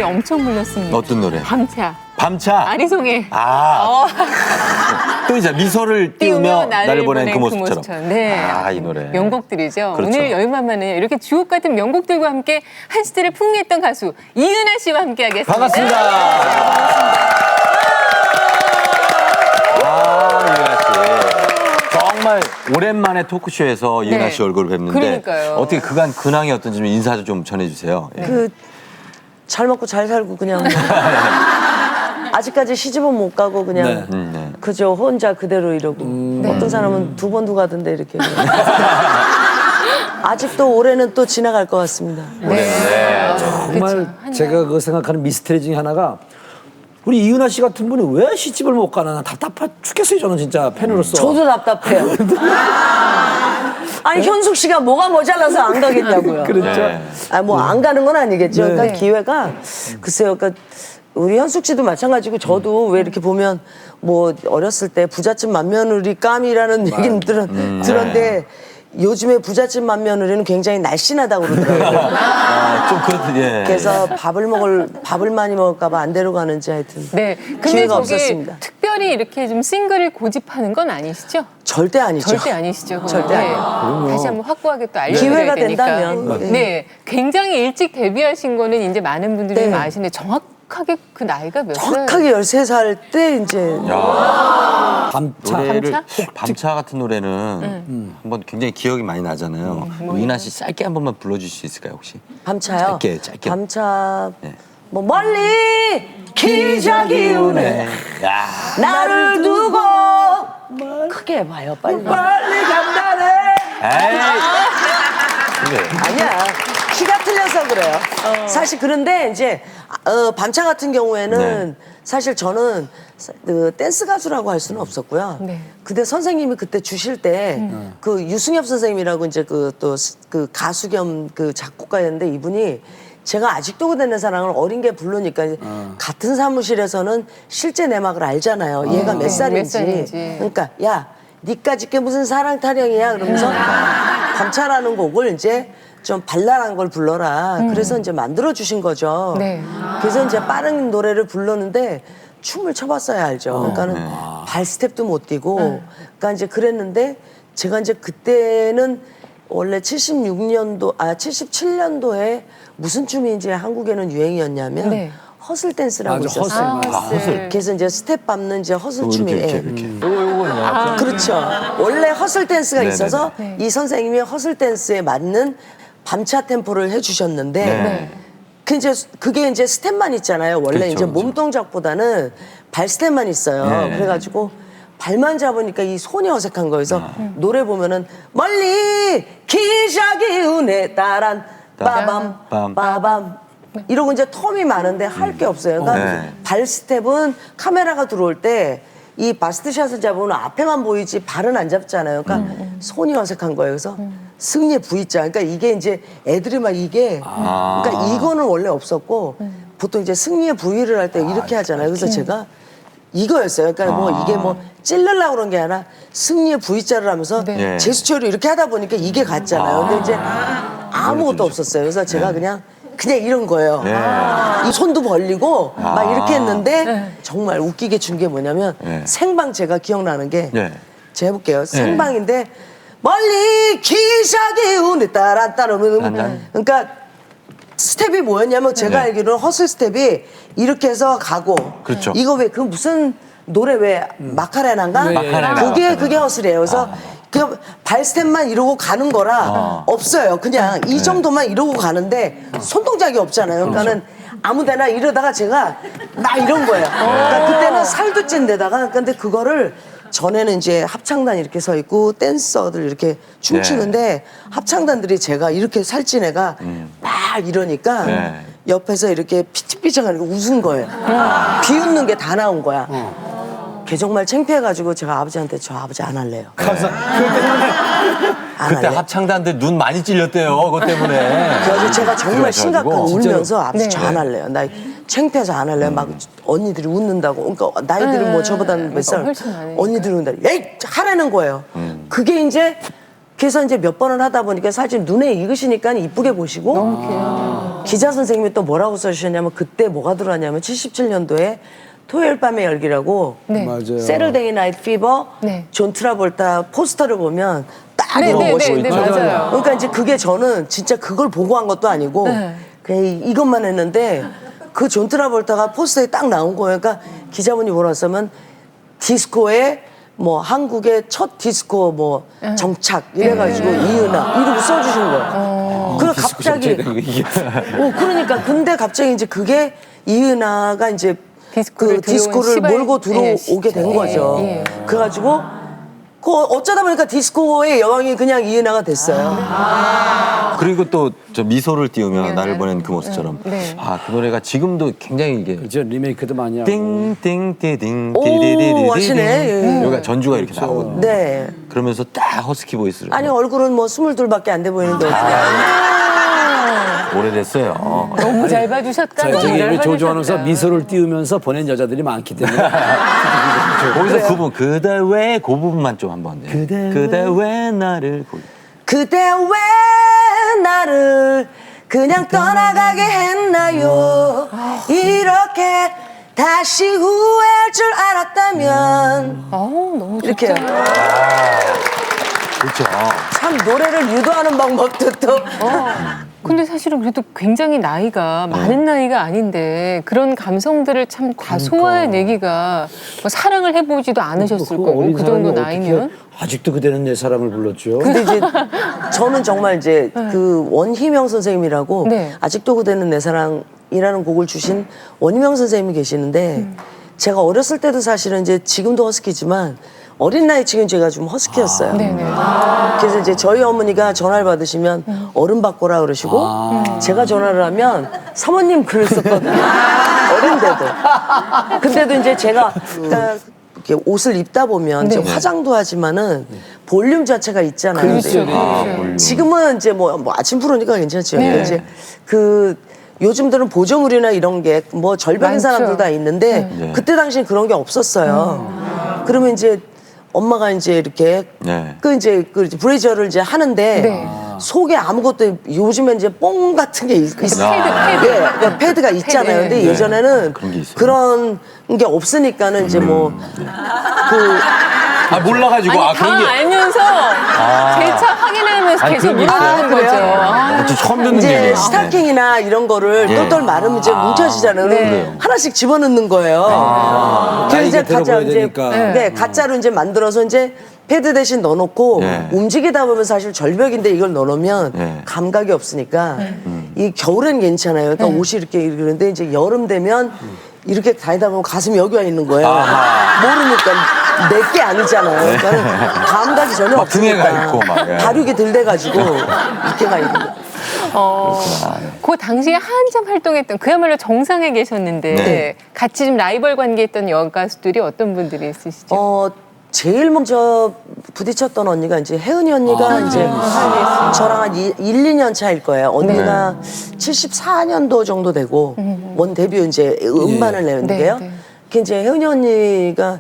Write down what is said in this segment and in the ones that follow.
엄청 불렀습니다. 어떤 노래? 밤차. 밤차. 아리송해. 또 이제 미소를 띄우며 나를 보낸 그 모습처럼. 네. 이 노래. 명곡들이죠. 그렇죠. 오늘 여유만만은 이렇게 주옥 같은 명곡들과 함께 한 시대를 풍미했던 가수 이은하 씨와 함께하겠습니다. 반갑습니다. 이은하 씨. 정말 오랜만에 토크쇼에서 이은하 씨 얼굴을 뵙는데 그러니까요. 어떻게 그간 근황이 어떤지 좀 인사 좀 전해주세요. 예. 잘 먹고 잘 살고 그냥 아직까지 시집은 못 가고 그냥 그저 혼자 그대로 이러고 어떤 사람은 2번도 가던데 이렇게 아직도 올해는 또 지나갈 것 같습니다. 정말 제가 그 생각하는 미스터리 중에 하나가 우리 이은하 씨 같은 분이 왜 시집을 못 가나 난 답답해 죽겠어요. 저는 진짜 팬으로서. 저도 답답해요. 아니 현숙 씨가 뭐가 모자라서 안 가겠냐고요. 그렇죠. 뭐 안 가는 건 아니겠죠. 그러니까 기회가 글쎄요. 그러니까 우리 현숙 씨도 마찬가지고 저도 왜 이렇게 보면 뭐 어렸을 때 부잣집 맘며느리 깜이라는 얘기는 들었는데 요즘에 부잣집 맏며느리는 굉장히 날씬하다고 그러더라고요. 좀 그렇듯, 예. 그래서 밥을 많이 먹을까봐 안 데려가는지 하여튼 네. 근데 기회가 저게 없었습니다. 특별히 이렇게 좀 싱글을 고집하는 건 아니시죠? 절대 아니죠. 절대 아니시죠. 절대 아니에요. 다시 한번 확고하게 또 알려드려야 기회가 되니까. 된다면. 네. 굉장히 일찍 데뷔하신 거는 이제 많은 분들이 네. 좀 아시는데 정확하게 그 나이가 몇 살? 정확하게 13살 때 이제 밤차. 노래를 밤차? 밤차 같은 노래는 한번 굉장히 기억이 많이 나잖아요. 이은하 씨 짧게 한 번만 불러주실 수 있을까요 혹시? 밤차요. 짧게. 밤차 네. 뭐 멀리 기적이 오네 야. 나를 두고 크게 해봐요 빨리 간다네 에이. 그래. 아니야 키가 틀려서 그래요. 사실 그런데 이제 밤차 같은 경우에는 사실 저는 그 댄스 가수라고 할 수는 없었고요. 네. 근데 선생님이 그때 주실 때 그 유승엽 선생님이라고 이제 그 또 그 가수 겸 그 작곡가였는데 이분이 제가 아직도 그대 내 사랑을 어린 게 부르니까 같은 사무실에서는 실제 내막을 알잖아요. 얘가 몇 살인지. 그러니까 야 니까짓 게 무슨 사랑 타령이야 그러면서 밤차라는 곡을 이제 좀 발랄한 걸 불러라. 그래서 이제 만들어 주신 거죠. 네. 그래서 이제 빠른 노래를 불렀는데 춤을 춰봤어야 알죠. 그러니까는 발 스텝도 못 뛰고, 그러니까 이제 그랬는데 제가 이제 그때는 원래 77년도에 무슨 춤이 이제 한국에는 유행이었냐면 네. 허슬 댄스라고 맞아, 있었어요. 허슬. 그래서 이제 스텝 밟는 이제 허슬 춤이 이렇게. 그렇죠. 원래 허슬 댄스가 네네네. 있어서 이 선생님이 허슬 댄스에 맞는 밤차 템포를 해주셨는데 네. 그게 이제 스텝만 있잖아요. 원래 그렇죠, 이제 그렇죠. 몸 동작보다는 발 스텝만 있어요. 네. 그래가지고 발만 잡으니까 이 손이 어색한 거예요. 그래서 노래 보면은 멀리 기적이 우네 따란 빠밤 빠밤 이러고 이제 텀이 많은데 할 게 없어요. 그러니까 네. 발 스텝은 카메라가 들어올 때 이 바스트샷을 잡으면 앞에만 보이지 발은 안 잡잖아요. 그러니까 손이 어색한 거예요. 그래서 승리의 V자. 그러니까 이게 이제 애들이 막 이게 그러니까 이거는 원래 없었고 보통 이제 승리의 V를 할 때 이렇게 하잖아요. 그래서 제가 이거였어요. 그러니까 뭐 이게 뭐 찔르려고 그런 게 아니라 승리의 V자를 하면서 네. 제스처를 이렇게 하다 보니까 이게 갔잖아요. 근데 이제 아무것도 없었어요. 그래서 제가 그냥 이런 거예요. 이 손도 벌리고 막 이렇게 했는데 정말 웃기게 준 게 뭐냐면 생방 제가 기억나는 게 제가 해볼게요. 생방인데 멀리 기적이 우네 따라 그러니까 스텝이 뭐였냐면 제가 알기로는 허슬 스텝이 이렇게 해서 가고 그렇죠. 이거 왜 그 무슨 노래 왜 마카레나인가? 마카레나. 그게 허슬이에요. 그래서 그 발 스텝만 이러고 가는 거라 없어요. 그냥 이 정도만 이러고 가는데 손동작이 없잖아요. 그러니까는 아무데나 이러다가 제가 나 이런 거예요. 그러니까 그때는 살도 찐 데다가 근데 그거를 전에는 이제 합창단 이렇게 서 있고 댄서들 이렇게 춤추는데 합창단들이 제가 이렇게 살찐 애가 막 이러니까 옆에서 이렇게 피치피치하니까 웃은 거예요. 비웃는 게 다 나온 거야. 걔 정말 창피해가지고 제가 아버지한테 저 아버지 안 할래요. 안 그때 할래. 합창단들 눈 많이 찔렸대요. 그것 때문에. 그래서 제가 정말 심각한 그래가지고. 울면서 아버지 저 안 할래요. 나 창피해서 안 할래요. 막 언니들이 웃는다고. 그러니까 나이들은 뭐 저보다는 몇 살. 훨씬 많으니까. 언니들이 웃는다. 에이 하라는 거예요. 그게 이제 그래서 이제 몇 번을 하다 보니까 사실 눈에 익으시니까 이쁘게 보시고 너무 귀여워. 기자 선생님이 또 뭐라고 써주셨냐면 그때 뭐가 들어왔냐면 77년도에 토요일 밤의 열기라고 네. 맞아요. 세러데이 나이트 피버 네. 존 트라볼타 포스터를 보면 딱 네, 이런 네, 멋이 네, 있죠. 네, 맞아요. 그러니까 이제 그게 저는 진짜 그걸 보고 한 것도 아니고 네. 그냥 이것만 했는데 그 존 트라볼타가 포스터에 딱 나온 거예요. 그러니까 기자분이 뭐라 했으면 디스코에 뭐 한국의 첫 디스코 뭐 정착 이래가지고 이은하 이러고 써주신 거예요. 그 갑자기 그러니까 근데 갑자기 이제 그게 이은하가 이제 디스코를 그 디스코를 들여온 몰고 시발- 예, 들어오게 된 예, 거죠. 예. 그래가지고 그 어쩌다 보니까 디스코의 여왕이 그냥 이은하가 됐어요. 그리고 또 저 미소를 띄우며 나를 보낸 그 모습처럼. 네. 아, 그 노래가 지금도 굉장히 이게 그죠 리메이크도 많이 하고. 띵띵띵띵 오, 디디디디디디. 하시네. 예. 여기가 전주가 이렇게 나오거든요. 네. 그러면서 딱 허스키 보이스를. 아니 얼굴은 뭐 22밖에 안 돼 보이는데 어떻게? 오래됐어요. 너무 잘 봐주셨다. 자, 너무 저기 잘 우리 조조 아나운서 봐주셨다. 미소를 띄우면서 보낸 여자들이 많기 때문에 거기서 그 부분 그대 왜 그 부분만 좀 한번. 네. 그대 왜 나를 그대 왜 나를 그냥 떠나가게 했나요? 이렇게 다시 후회할 줄 알았다면 너무 좋다. 이렇게 그렇죠. 참 노래를 유도하는 방법도 또 근데 사실은 그래도 굉장히 나이가 많은 나이가 아닌데 그런 감성들을 참 다 소화해내기가 뭐 사랑을 해보지도 않으셨을 거고 어린 그 정도 사람이 나이면 어떻게 아직도 그대는 내 사랑을 불렀죠. 근데 이제 저는 정말 이제 그 원희명 선생님이라고 네. 아직도 그대는 내 사랑이라는 곡을 주신 원희명 선생님이 계시는데 제가 어렸을 때도 사실은 이제 지금도 허스키지만 어린 나이 지금 제가 좀 허스키였어요. 네네. 그래서 이제 저희 어머니가 전화를 받으시면 어른 바꿔라 그러시고 제가 전화를 하면 사모님 그랬었거든요. 어린데도. 근데도 이제 제가 그러니까 이렇게 옷을 입다 보면 이제 네. 화장도 하지만은 볼륨 자체가 있잖아요. 그렇죠. 근데 지금은 이제 뭐 아침 프로니까 괜찮죠. 네. 근데 이제 그 요즘들은 보조물이나 이런 게 뭐 절벽인 많죠. 사람들 다 있는데 네. 그때 당시엔 그런 게 없었어요. 그러면 이제 엄마가 이제 이렇게 네. 그 이제 브레이저를 이제 하는데 네. 속에 아무것도 요즘엔 이제 뽕 같은 게 있어요. 패드. 예, 그러니까 패드가 있잖아요. 근데 네. 예전에는 그런 게 있어요. 그런 게 없으니까는 이제 뭐 그 아, 몰라가지고. 아니 아, 다 그런 게. 알면서 제 차 확인하면서 아니, 계속 그런 게 물어보는 있어요. 거죠. 그래요? 저 처음 듣는 이제 얘기예요. 스타킹이나 이런 거를 예. 똘똘 마르면 이제 뭉쳐지잖아요. 네. 그럼 하나씩 집어넣는 거예요. 그래서 이제 나이가 들어 가짜 보여야 이제 되니까. 네, 가짜로 이제 만들어서 이제 패드 대신 넣어놓고 네. 움직이다 보면 사실 절벽인데 이걸 넣어놓으면 네. 감각이 없으니까 이 겨울엔 괜찮아요. 그러니까 옷이 이렇게 이러는데 이제 여름 되면 이렇게 다니다 보면 가슴이 여기 와 있는 거예요. 모르니까 내게 아니잖아요. 그러니까 감각이 전혀 막 등에 없으니까 가 있고 막, 예. 다육이 들대가지고 이렇게 가 있는 거예요. 그 당시에 한참 활동했던 그야말로 정상에 계셨는데 네. 같이 좀 라이벌 관계했던 여가수들이 어떤 분들이 있으시죠? 제일 먼저 부딪혔던 언니가 이제 혜은이 언니가 이제 저랑 한 1, 2년 차일 거예요. 언니가 74년도 정도 되고 원 데뷔 이제 음반을 내는데요. 네, 네. 그 이제 혜은이 언니가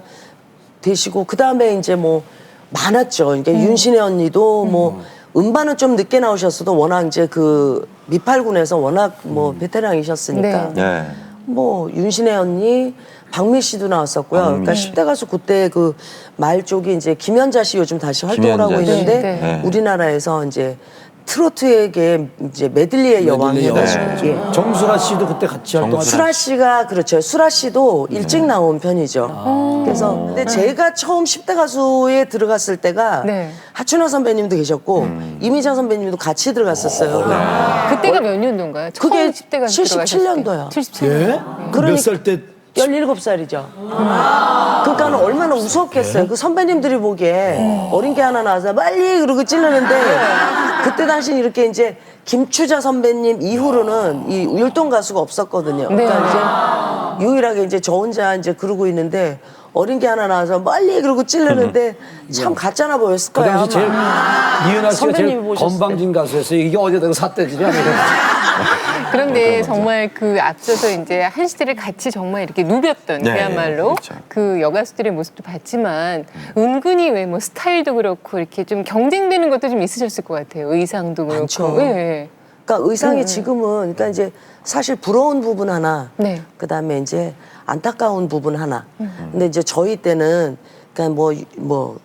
되시고 그 다음에 이제 뭐 많았죠. 그러니까 윤신혜 언니도 뭐 음반은 좀 늦게 나오셨어도 워낙 이제 그 미팔군에서 워낙 뭐 베테랑이셨으니까 네. 뭐 윤신혜 언니, 박미 씨도 나왔었고요. 그러니까 10대 가수 그때 그 말 쪽이 이제 김연자 씨 요즘 다시 활동을 하고 김연자 씨. 있는데 네, 네. 우리나라에서 이제 트로트에게 이제 메들리의 여왕 해가지고 예. 정수라 씨도 그때 같이 활동하셨 수라 씨가 그렇죠. 수라 씨도 일찍 나온 편이죠. 그래서 근데 제가 처음 10대 가수에 들어갔을 때가 네. 하춘화 선배님도 계셨고 이미자 선배님도 같이 들어갔었어요. 그때가 몇 년도인가요? 그게 처음 10대가 77년도요. 77년. 예? 그러니- 몇 살 때? 17살이죠. 그러니까 얼마나 무섭겠어요. 그 선배님들이 보기에 어린 게 하나 나와서 빨리 그러고 찌르는데 그때 당시 이렇게 이제 김추자 선배님 이후로는 이 율동 가수가 없었거든요. 그러니까 이제 유일하게 이제 저 혼자 이제 그러고 있는데 어린 게 하나 나와서 빨리 그러고 찌르는데 참 가짜나 보였을 그 거예요. 당시 제일 아마. 이은하 씨가 선배님이 제일 보셨을 건방진 가수였어요. 이게 어디다가 삿대질이야. 그런데 정말 그 앞서서 이제 한 시대를 같이 정말 이렇게 누볐던 네, 그야말로 그렇죠. 그 여가수들의 모습도 봤지만 은근히 왜 뭐 스타일도 그렇고 이렇게 좀 경쟁되는 것도 좀 있으셨을 것 같아요. 의상도 그렇고. 많죠. 예. 그러니까 의상이 지금은 그러니까 이제 사실 부러운 부분 하나, 네. 그다음에 이제 안타까운 부분 하나. 근데 이제 저희 때는 그러니까 뭐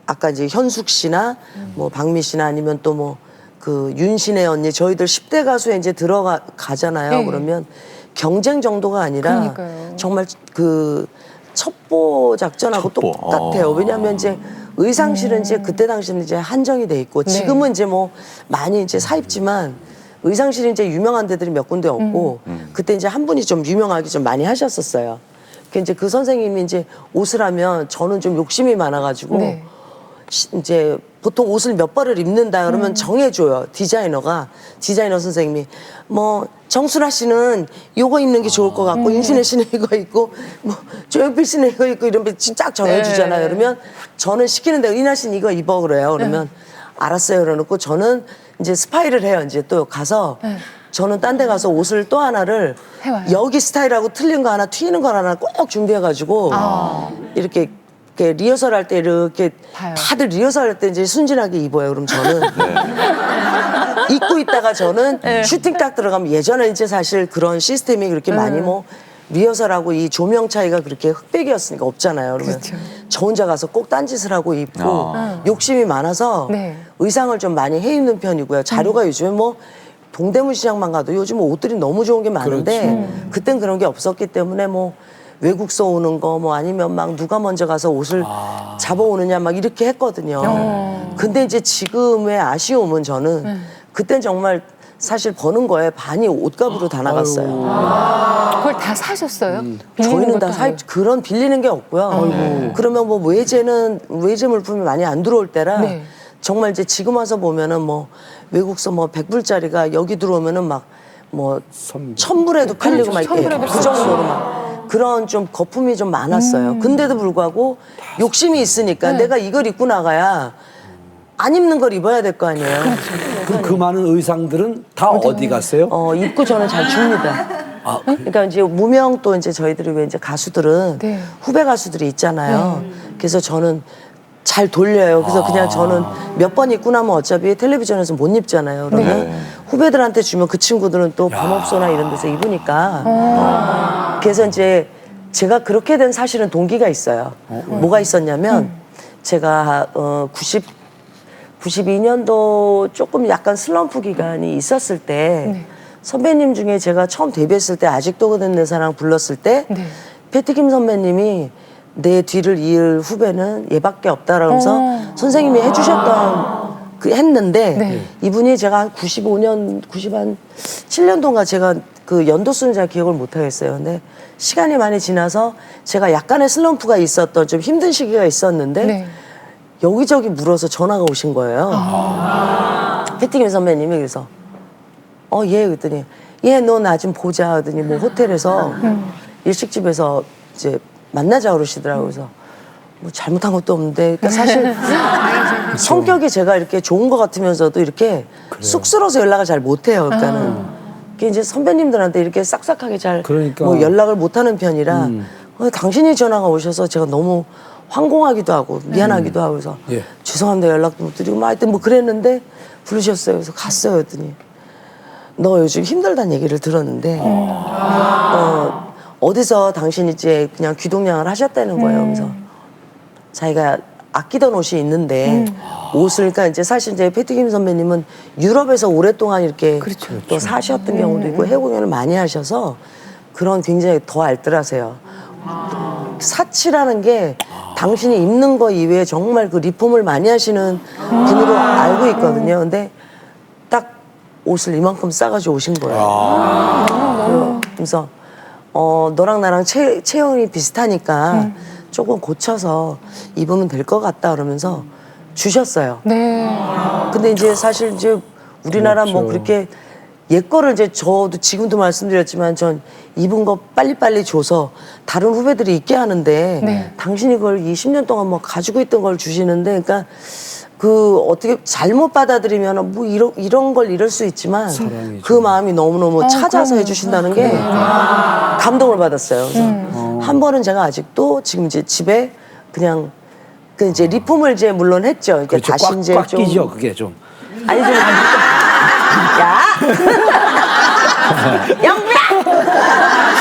아까 이제 현숙 씨나 뭐 박미 씨나 아니면 또 뭐 그 윤신의 언니 저희들 10대 가수에 이제 들어가잖아요. 네. 그러면 경쟁 정도가 아니라 그러니까요. 정말 그 첩보 작전하고 첩보. 똑같아요. 왜냐하면 이제 의상실은 이제 그때 당시는 이제 한정이 돼 있고 네. 지금은 이제 뭐 많이 이제 사 입지만 의상실이 이제 유명한 데들이 몇 군데 없고 그때 이제 한 분이 좀 유명하게 좀 많이 하셨었어요. 그 이제 그 선생님이 이제 옷을 하면 저는 좀 욕심이 많아가지고 네. 이제 보통 옷을 몇 벌을 입는다 그러면 정해줘요. 디자이너 선생님이 뭐 정수라 씨는 요거 입는 게 좋을 것 같고 윤신혜 씨는 이거 입고 뭐 조용필 씨는 이거 입고 이러면 쫙 정해주잖아요. 네. 그러면 저는 시키는데 은하 씨는 이거 입어 그래요. 그러면 알았어요. 그러놓고 저는 이제 스파이를 해요. 이제 또 가서 저는 딴 데 가서 옷을 또 하나를 해와요. 여기 스타일하고 틀린 거 하나 튀는 거 하나 꼭 준비해가지고 이렇게 리허설 할 때 이렇게 봐요. 다들 리허설 할 때 이제 순진하게 입어요. 그럼 저는 입고 있다가 저는 슈팅 딱 들어가면 예전에 이제 사실 그런 시스템이 그렇게 많이 뭐 리허설하고 이 조명 차이가 그렇게 흑백이었으니까 없잖아요. 그러면 그렇죠. 저 혼자 가서 꼭 딴짓을 하고 입고 욕심이 많아서 네. 의상을 좀 많이 해 입는 편이고요. 자료가 요즘에 뭐 동대문 시장만 가도 요즘 옷들이 너무 좋은 게 많은데 그땐 그런 게 없었기 때문에 뭐 외국서 오는 거 뭐 아니면 막 누가 먼저 가서 옷을 잡아오느냐 막 이렇게 했거든요. 근데 이제 지금의 아쉬움은 저는 그땐 정말 사실 버는 거에 반이 옷값으로 다 나갔어요. 그걸 다 사셨어요? 빌리는 저희는 다 것도 아니고. 그런 빌리는 게 없고요. 그러면 뭐 외제 물품이 많이 안 들어올 때라 네. 정말 이제 지금 와서 보면은 뭐 외국서 뭐 100불짜리가 여기 들어오면은 막 뭐 1000불에도 팔리고 막 이렇게 천불에도 그 정도로 막 그런 좀 거품이 좀 많았어요. 근데도 불구하고 욕심이 있으니까 내가 이걸 입고 나가야 안 입는 걸 입어야 될 거 아니에요. 그럼 그 많은 의상들은 다 어디 갔어요? 입고 저는 잘 줍니다. 그러니까 이제 무명 또 이제 저희들이 왜 이제 가수들은 네. 후배 가수들이 있잖아요. 그래서 저는 잘 돌려요. 그래서 그냥 저는 몇 번 입고 나면 어차피 텔레비전에서 못 입잖아요. 그러면 후배들한테 주면 그 친구들은 또 범업소나 이런 데서 입으니까. 그래서 이제 제가 그렇게 된 사실은 동기가 있어요. 뭐가 있었냐면 제가 92년도 조금 약간 슬럼프 기간이 있었을 때 선배님 중에 제가 처음 데뷔했을 때 아직도 그댄 내 사랑 불렀을 때 패티김 선배님이 내 뒤를 이을 후배는 얘밖에 없다라면서 선생님이 해주셨던 했는데 이분이 제가 한 95년, 97년도인가 제가 그 연도수는 제가 기억을 못 하겠어요. 근데 시간이 많이 지나서 제가 약간의 슬럼프가 있었던 좀 힘든 시기가 있었는데 여기저기 물어서 전화가 오신 거예요. 패티김 선배님이 그래서 얘 그랬더니 얘 너 나 좀 보자 하더니 뭐 호텔에서 일식집에서 이제 만나자 그러시더라고요. 그래서 뭐 잘못한 것도 없는데 그러니까 사실 성격이 제가 이렇게 좋은 것 같으면서도 이렇게 쑥스러워서 연락을 잘 못해요. 그러니까는 그게 이제 선배님들한테 이렇게 싹싹하게 잘 그러니까. 뭐 연락을 못하는 편이라 당신이 전화가 오셔서 제가 너무 황공하기도 하고 미안하기도 하고 그래서 예. 죄송합니다 연락도 못 드리고 막 하여튼 뭐 그랬는데 부르셨어요. 그래서 갔어요. 했더니 너 요즘 힘들다는 얘기를 들었는데 어디서 당신이 이제 그냥 귀동냥을 하셨다는 거예요. 그래서 자기가 아끼던 옷이 있는데 옷을 그러니까 이제 사실 이제 패티김 선배님은 유럽에서 오랫동안 이렇게 또 사셨던 경우도 있고 해외 공연을 많이 하셔서 그런 굉장히 더 알뜰하세요. 사치라는 게 당신이 입는 거 이외에 정말 그 리폼을 많이 하시는 분으로 알고 있거든요. 근데 딱 옷을 이만큼 싸가지고 오신 거예요. 그래서 너랑 나랑 체형이 비슷하니까 조금 고쳐서 입으면 될 것 같다 그러면서 주셨어요. 근데 이제 사실 이제 우리나라 뭐 그렇게 옛 거를 이제 저도 지금도 말씀드렸지만 전 입은 거 빨리빨리 줘서 다른 후배들이 입게 하는데 당신이 그걸 20년 동안 뭐 가지고 있던 걸 주시는데 그러니까 그 어떻게 잘못 받아들이면 뭐 이런 걸 이럴 수 있지만 그 마음이 너무너무 찾아서 그럼요. 해주신다는 게 감동을 받았어요. 그래서 한 번은 제가 아직도 지금 이제 집에 그냥 그 이제 리폼을 이제 물론 했죠. 이게 그렇죠. 다시 이제 꽉 좀 끼죠 그게 좀. 아니 좀 야. 영미야!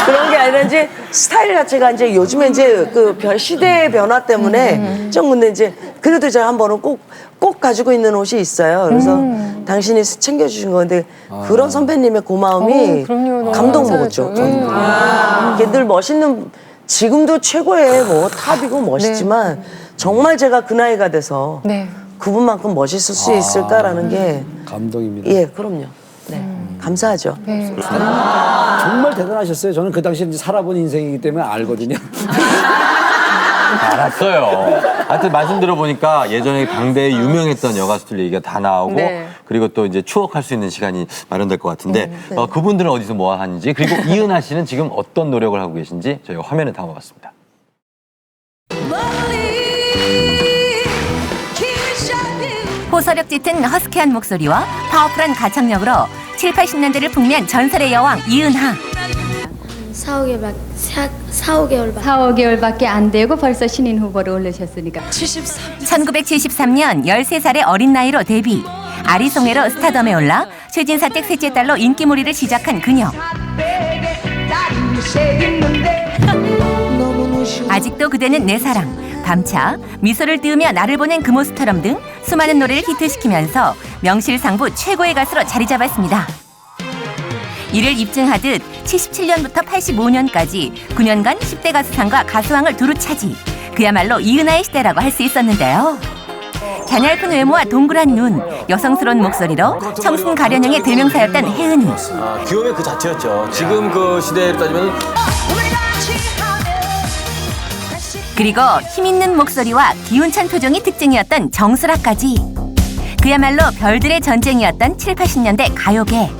그런 게 아니라 이제 스타일 자체가 이제 요즘에 이제 그 시대의 변화 때문에 좀 근데 이제 그래도 제가 한 번은 꼭 가지고 있는 옷이 있어요. 그래서 당신이 챙겨주신 건데 그런 선배님의 고마움이 그럼요. 너무 감동 감사하죠. 먹었죠. 이게 늘 멋있는 지금도 최고의 뭐 탑이고 멋있지만 정말 제가 그 나이가 돼서 네. 그분만큼 멋있을 수 있을까라는 게 감동입니다. 예, 그럼요. 네. 감사하죠. 네. 정말 대단하셨어요. 저는 그 당시에 이제 살아본 인생이기 때문에 알거든요. 알았어요. 하여튼 말씀 들어보니까 예전에 방대에 유명했던 여가수들 얘기가 다 나오고 네. 그리고 또 이제 추억할 수 있는 시간이 마련될 것 같은데 그분들은 어디서 뭐 하는지 그리고 이은하 씨는 지금 어떤 노력을 하고 계신지 저희가 화면에 담아봤습니다. 호소력 짙은 허스키한 목소리와 파워풀한 가창력으로 7, 80년대를 풍미한 전설의 여왕 이은하. 4, 5개월밖에 안 되고 벌써 신인 후보로 오르셨으니까 1973년 13살의 어린 나이로 데뷔. 아리송해로 스타덤에 올라 최진사댁 셋째 딸로 인기몰이를 시작한 그녀. 아직도 그대는 내 사랑, 밤차, 미소를 띄우며 나를 보낸 그 모습처럼 등 수많은 노래를 히트시키면서 명실상부 최고의 가수로 자리 잡았습니다. 이를 입증하듯 77년부터 85년까지 9년간 10대 가수상과 가수왕을 두루 차지. 그야말로 이은하의 시대라고 할 수 있었는데요. 갸냘픈 외모와 동그란 눈, 여성스러운 목소리로 청순 가련형의 대명사였던 혜은이. 귀여움의 그 자체였죠. 지금 그 시대로 따지면 그리고 힘있는 목소리와 기운찬 표정이 특징이었던 정수라까지. 그야말로 별들의 전쟁이었던 7, 80년대 가요계.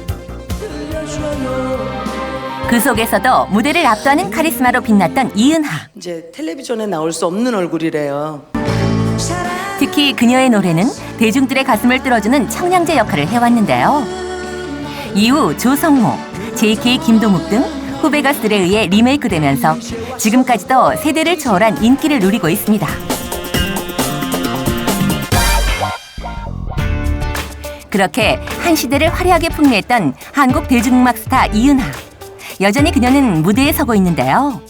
그 속에서도 무대를 압도하는 카리스마로 빛났던 이은하. 이제 텔레비전에 나올 수 없는 얼굴이래요. 특히 그녀의 노래는 대중들의 가슴을 뚫어주는 청량제 역할을 해왔는데요. 이후 조성모, JK 김동욱 등 후배 가수들에 의해 리메이크되면서 지금까지도 세대를 초월한 인기를 누리고 있습니다. 그렇게 한 시대를 화려하게 풍미했던 한국 대중음악 스타 이은하. 여전히 그녀는 무대에 서고 있는데요.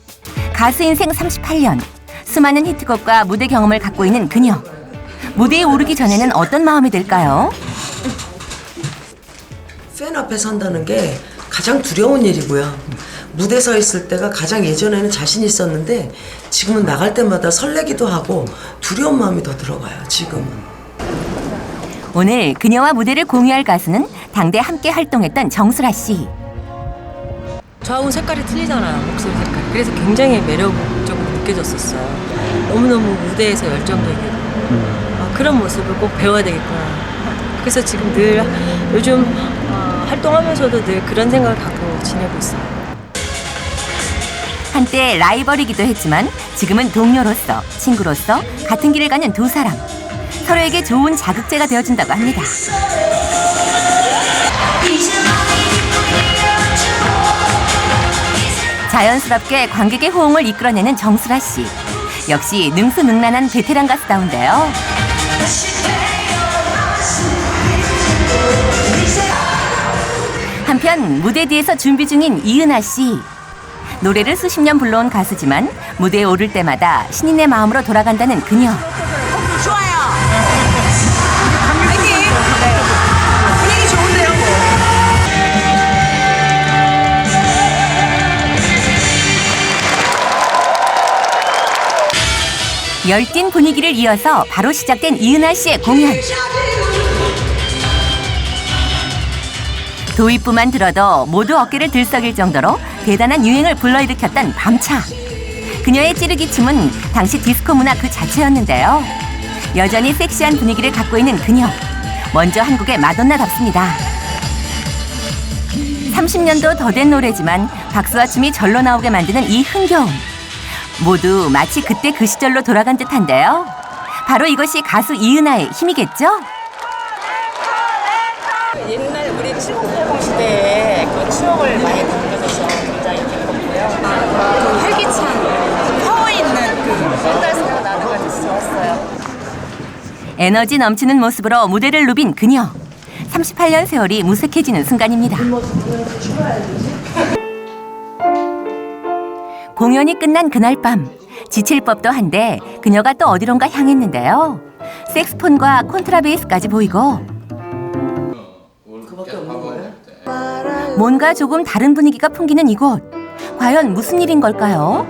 가수 인생 38년, 수많은 히트곡과 무대 경험을 갖고 있는 그녀. 무대에 오르기 전에는 어떤 마음이 들까요? 팬 앞에 선다는 게 가장 두려운 일이고요. 무대 서 있을 때가 가장 예전에는 자신 있었는데 지금은 나갈 때마다 설레기도 하고 두려운 마음이 더 들어가요. 지금은. 오늘 그녀와 무대를 공유할 가수는 당대 함께 활동했던 정수라 씨. 저하고 색깔이 틀리잖아요. 목소리 색깔이. 그래서 굉장히 매력적으로 느껴졌었어요. 너무너무 무대에서 열정적이고 그런 모습을 꼭 배워야 되겠구나. 그래서 지금 늘 요즘 활동하면서도 늘 그런 생각을 갖고 지내고 있어요. 한때 라이벌이기도 했지만 지금은 동료로서, 친구로서 같은 길을 가는 두 사람. 서로에게 좋은 자극제가 되어준다고 합니다. 자연스럽게 관객의 호응을 이끌어내는 정수라 씨. 역시 능수능란한 베테랑 가수다운데요. 한편 무대 뒤에서 준비 중인 이은하 씨. 노래를 수십 년 불러온 가수지만 무대에 오를 때마다 신인의 마음으로 돌아간다는 그녀. 열띤 분위기를 이어서 바로 시작된 이은하 씨의 공연. 도입부만 들어도 모두 어깨를 들썩일 정도로 대단한 유행을 불러일으켰던 밤차. 그녀의 찌르기 춤은 당시 디스코 문화 그 자체였는데요. 여전히 섹시한 분위기를 갖고 있는 그녀. 먼저 한국의 마돈나답습니다. 30년도 더 된 노래지만 박수와 춤이 절로 나오게 만드는 이 흥겨움. 모두 마치 그때 그 시절로 돌아간 듯한데요. 바로 이것이 가수 이은하의 힘이겠죠? 옛날 우리 7080 시대에 그 추억을 많이 담겨줘서 굉장히 기뻤고요. 그 활기찬 파워 있는 그 옛날 생각 나는 거 좋았어요. 에너지 넘치는 모습으로 무대를 누빈 그녀. 38년 세월이 무색해지는 순간입니다. 공연이 끝난 그날 밤, 지칠 법도 한데 그녀가 또 어디론가 향했는데요. 색스폰과 콘트라베이스까지 보이고 뭔가 조금 다른 분위기가 풍기는 이곳. 과연 무슨 일인 걸까요?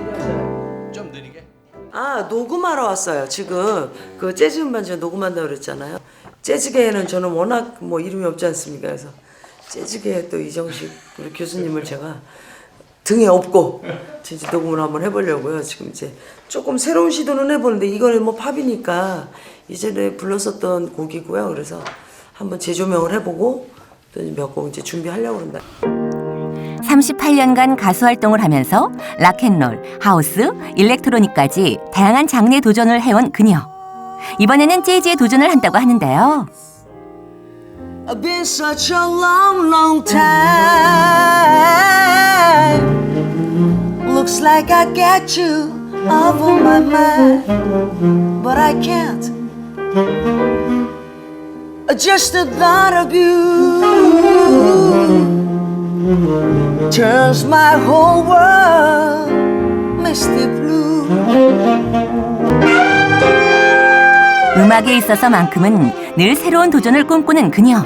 아, 녹음하러 왔어요. 지금 그 재즈 음반 제가 녹음한다고 그랬잖아요. 재즈계에는 저는 워낙 뭐 이름이 없지 않습니까? 그래서 재즈계에 또 이정식 우리 교수님을 제가 등에 업고 진짜 녹음을 한번 해보려고요. 지금 이제 조금 새로운 시도는 해보는데 이거는 뭐 팝이니까 이전에 불렀었던 곡이고요. 그래서 한번 재조명을 해보고 또 몇 곡 이제 준비하려고 그런다. 38년간 가수 활동을 하면서 락앤롤, 하우스, 일렉트로닉까지 다양한 장르에 도전을 해온 그녀. 이번에는 재즈에 도전을 한다고 하는데요. I've been such a long, long time. Looks like I got you off of my mind, but I can't. Just the thought of you turns my whole world misty blue. 음악에 있어서만큼은 늘 새로운 도전을 꿈꾸는 그녀.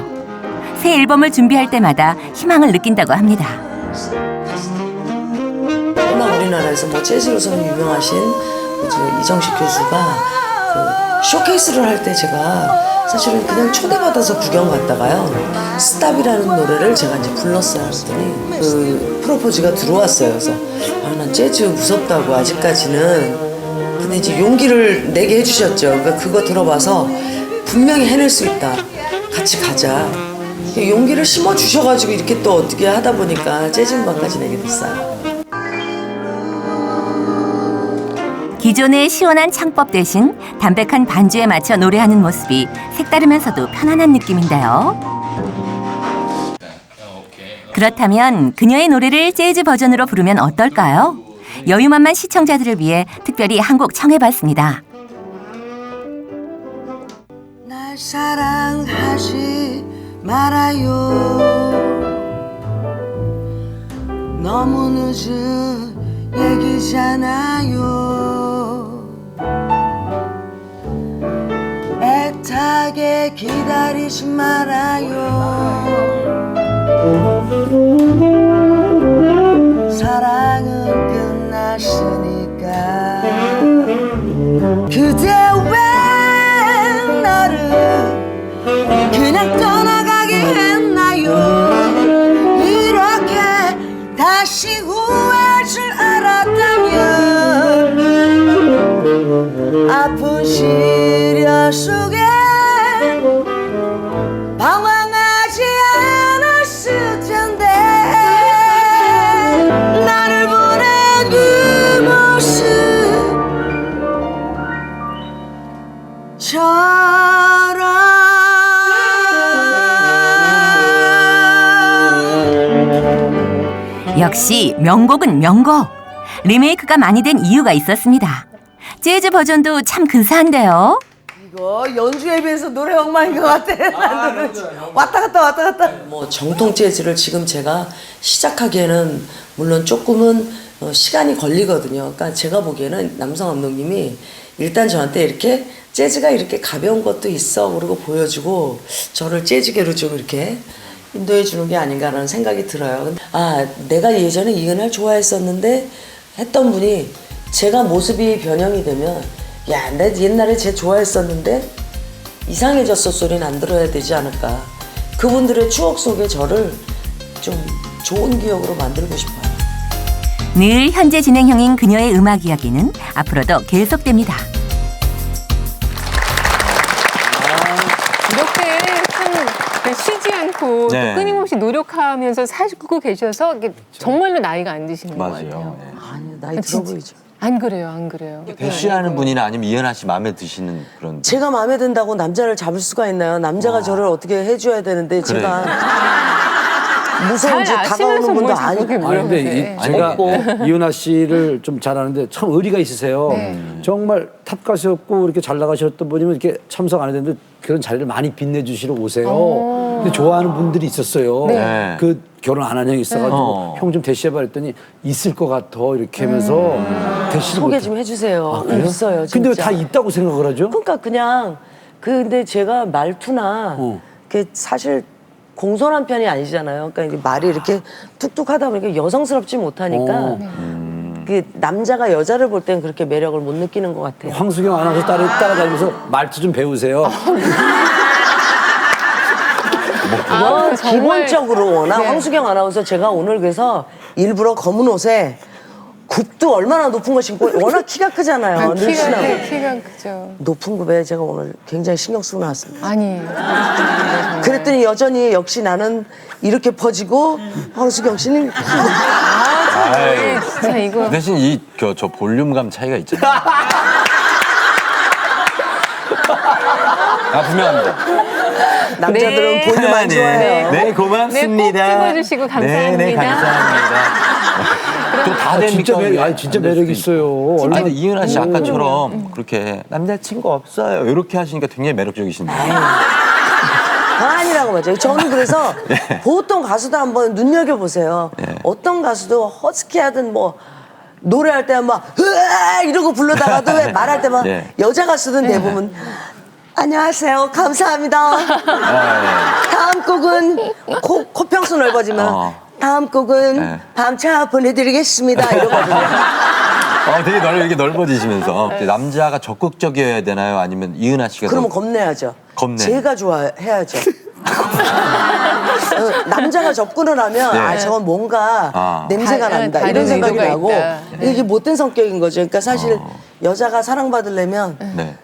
새 앨범을 준비할 때마다 희망을 느낀다고 합니다. 워낙 우리나라에서 뭐 재즈로서는 유명하신 이정식 교수가 그 쇼케이스를 할 때 제가 사실은 그냥 초대받아서 구경 갔다가요. 스탑이라는 노래를 제가 이제 불렀어요. 그랬더니 그 프로포즈가 들어왔어요. 그래서 아, 난 재즈 무섭다고 아직까지는. 근데 이제 용기를 내게 해주셨죠. 그러니까 그거 들어봐서 분명히 해낼 수 있다. 같이 가자. 용기를 심어주셔가지고 이렇게 또 어떻게 하다 보니까 재즈 음반까지 내게 됐어요. 기존의 시원한 창법 대신 담백한 반주에 맞춰 노래하는 모습이 색다르면서도 편안한 느낌인데요. 그렇다면 그녀의 노래를 재즈 버전으로 부르면 어떨까요? 여유만만 시청자들을 위해 특별히 한 곡 청해봤습니다. 날 사랑하지 말아요. 너무 늦은 얘기잖아요. 애타게 기다리지 말아요. 사랑은 끝났으니까. 그대 왜 나를 그냥 떠나가게 했나요? 이렇게 다시 후회할 줄 알았다면 아픈 시련 속에 방황하지 않았을 텐데. 나를 보낸 그 모습 역시 명곡은 명곡. 리메이크가 많이 된 이유가 있었습니다. 재즈 버전도 참 근사한데요. 이거 연주에 비해서 노래 엉망인 것 같아. 왔다 갔다. 뭐 정통 재즈를 지금 제가 시작하기에는 물론 조금은 시간이 걸리거든요. 그러니까 제가 보기에는 남성 감독님이 일단 저한테 이렇게 재즈가 이렇게 가벼운 것도 있어 그러고 보여주고 저를 재즈계로 좀 이렇게 인도해 주는 게 아닌가라는 생각이 들어요. 아, 내가 예전에 이은하를 좋아했었는데 했던 분이 제가 모습이 변형이 되면 야, 내 옛날에 쟤 좋아했었는데 이상해졌어 소리는 안 들어야 되지 않을까. 그분들의 추억 속에 저를 좀 좋은 기억으로 만들고 싶어요. 늘 현재 진행형인 그녀의 음악 이야기는 앞으로도 계속됩니다. 이렇게 참 쉬지 않고 네. 또 끊임없이 노력하면서 사시고 계셔서 이게 정말로 나이가 안 드시는 것 같아요. 맞아요. 네. 아니, 나이 들어 보이죠. 안 그래요, 안 그래요. 대시하는 분이나 아니면 이은하 씨 마음에 드시는 그런. 제가 마음에 든다고 남자를 잡을 수가 있나요? 남자가 저를 어떻게 해줘야 되는데 그래. 제가 무서운지 잘 다가오는 아시면서 분도 뭘 아니고. 그렇게 아니 근데 물어보세요. 제가 이은하 씨를 좀 잘 아는데 참 의리가 있으세요. 정말 탑 가수였고 이렇게 잘 나가셨던 분이면 이렇게 참석 안 했는데 그런 자리를 많이 빛내주시러 오세요. 근데 좋아하는 분들이 있었어요. 네. 그 결혼 안 한 형이 있어가지고 형 좀 대시해봐 했더니 있을 것 같아 이렇게 하면서 대시를 소개 못해. 좀 해주세요. 그래요? 없어요, 진짜. 근데 왜 다 있다고 생각을 하죠? 그러니까 그냥 근데 제가 말투나 그 사실 공손한 편이 아니잖아요. 그러니까 이게 말이 이렇게 툭툭 하다 보니까 여성스럽지 못하니까 그 남자가 여자를 볼 때는 그렇게 매력을 못 느끼는 것 같아요. 황수경 아나운서 따라다니면서 말투 좀 배우세요. 아, 정말. 기본적으로 워낙 네. 황수경 아나운서 제가 오늘 그래서 일부러 검은 옷에 굽도 얼마나 높은 거 신고 워낙 키가 크잖아요. 늘씬하고. 키가 크죠. 높은 굽에 제가 오늘 굉장히 신경 쓰고 나왔습니다. 아니. 그랬더니 여전히 역시 나는 이렇게 퍼지고 황수경 씨는 네, 진짜 이거. 대신 저 볼륨감 차이가 있잖아요. 분명합니다. 남자들은 네. 볼륨 안 좋아해요. 네, 고맙습니다. 네, 꼭 찍어주시고 감사합니다. 네, 감사합니다. 또 다 됩니까? 진짜 매력 있어요. 아니, 얼마나 근데 이은하 씨 아까처럼 그렇게 남자친구 없어요. 이렇게 하시니까 굉장히 매력적이신데. 아니라고 맞아요. 저는 그래서 네. 보통 가수들 한번 눈여겨보세요. 어떤 가수도 허스키하든 뭐 노래할 때 막 으아 이러고 부르다가도 왜 말할 때 막 네. 여자 가수든 대부분 안녕하세요. 감사합니다. 다음 곡은 코평수 넓어지면 다음 곡은 밤차 보내드리겠습니다. 이러거든요. 되게 이게 넓어지시면서 남자가 적극적이어야 되나요? 아니면 이은하 씨가 그러면 더 겁내야죠. 겁내. 제가 좋아해야죠. 남자가 접근을 하면 네. 저건 뭔가 냄새가 난다 다른 이런 생각이 의도가 나고 있다. 이게 못된 성격인 거죠. 그러니까 사실 여자가 사랑받으려면 네.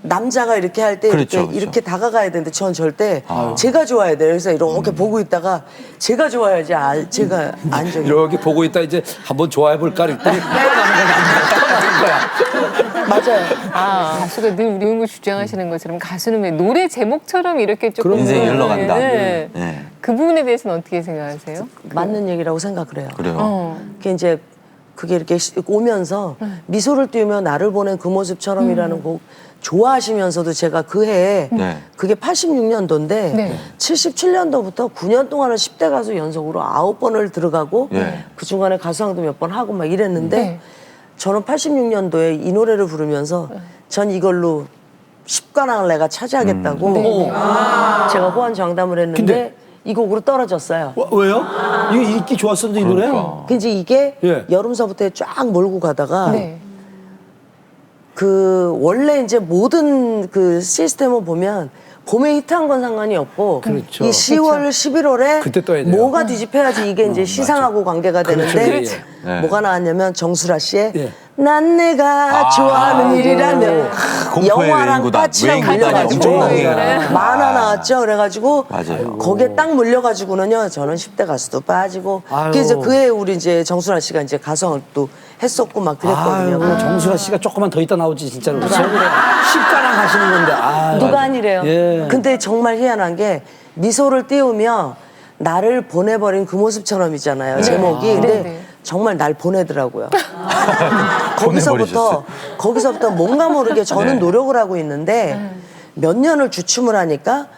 남자가 이렇게 할 때 그렇죠, 그렇죠. 이렇게 다가가야 되는데 전 절대 제가 좋아야 돼요. 그래서 이렇게 보고 있다가 제가 좋아야지 제가 안정이 이렇게 보고 있다 이제 한번 좋아해 볼까 그랬더니 떠나는 거야. 맞아요. 가수가 늘 우리 을 주장하시는 것처럼 가수는 왜 노래 제목처럼 이렇게 조금 인생이 흘러간다. 네. 네. 그 부분에 대해서는 어떻게 생각하세요? 맞는 얘기라고 생각을 해요. 그래요. 그게 이제 그게 이렇게 오면서 미소를 띄우며 나를 보낸 그 모습처럼이라는 곡 좋아하시면서도 제가 그 해에 네. 그게 86년도인데 네. 77년도부터 9년 동안은 10대 가수 연속으로 9번을 들어가고 네. 그 중간에 가수왕도 몇 번 하고 막 이랬는데 네. 저는 86년도에 이 노래를 부르면서 전 이걸로 10관왕을 내가 차지하겠다고 제가 호언장담을 했는데 근데- 이 곡으로 떨어졌어요. 왜요? 이거 인기 좋았었는데 이 노래? 그러니까. 근데 이게 예. 여름서부터 쫙 몰고 가다가 네. 그 원래 이제 모든 그 시스템을 보면 봄에 히트한 건 상관이 없고 그렇죠. 이 10월, 11월에 그때 떠야 돼요. 뭐가 뒤집혀야지 이게 이제 시상하고 관계가 되는데 그렇죠. 네. 뭐가 나왔냐면 정수라 씨의 예. 난 내가 좋아하는 일이라면 공포의 영화랑 외인구단. 빠치랑 외인구단이 물려가지고 엄청 나오네요. 만화 나왔죠. 그래가지고 맞아요. 거기에 딱 물려가지고는요 저는 10대 가수도 빠지고 아유. 그래서 그해 우리 이제 정수라 씨가 이제 가성을 또 했었고 막 그랬거든요. 아유, 정수라 씨가 조금만 더 있다 나오지 진짜로. 십가랑 하시는 건데. 아, 누가 아니래요. 예. 근데 정말 희한한 게 미소를 띄우며 나를 보내버린 그 모습처럼이잖아요. 제목이. 근데 네. 정말 날 보내더라고요. 보내버리셨어요. 거기서부터 뭔가 모르게 저는 네. 노력을 하고 있는데 몇 년을 주춤을 하니까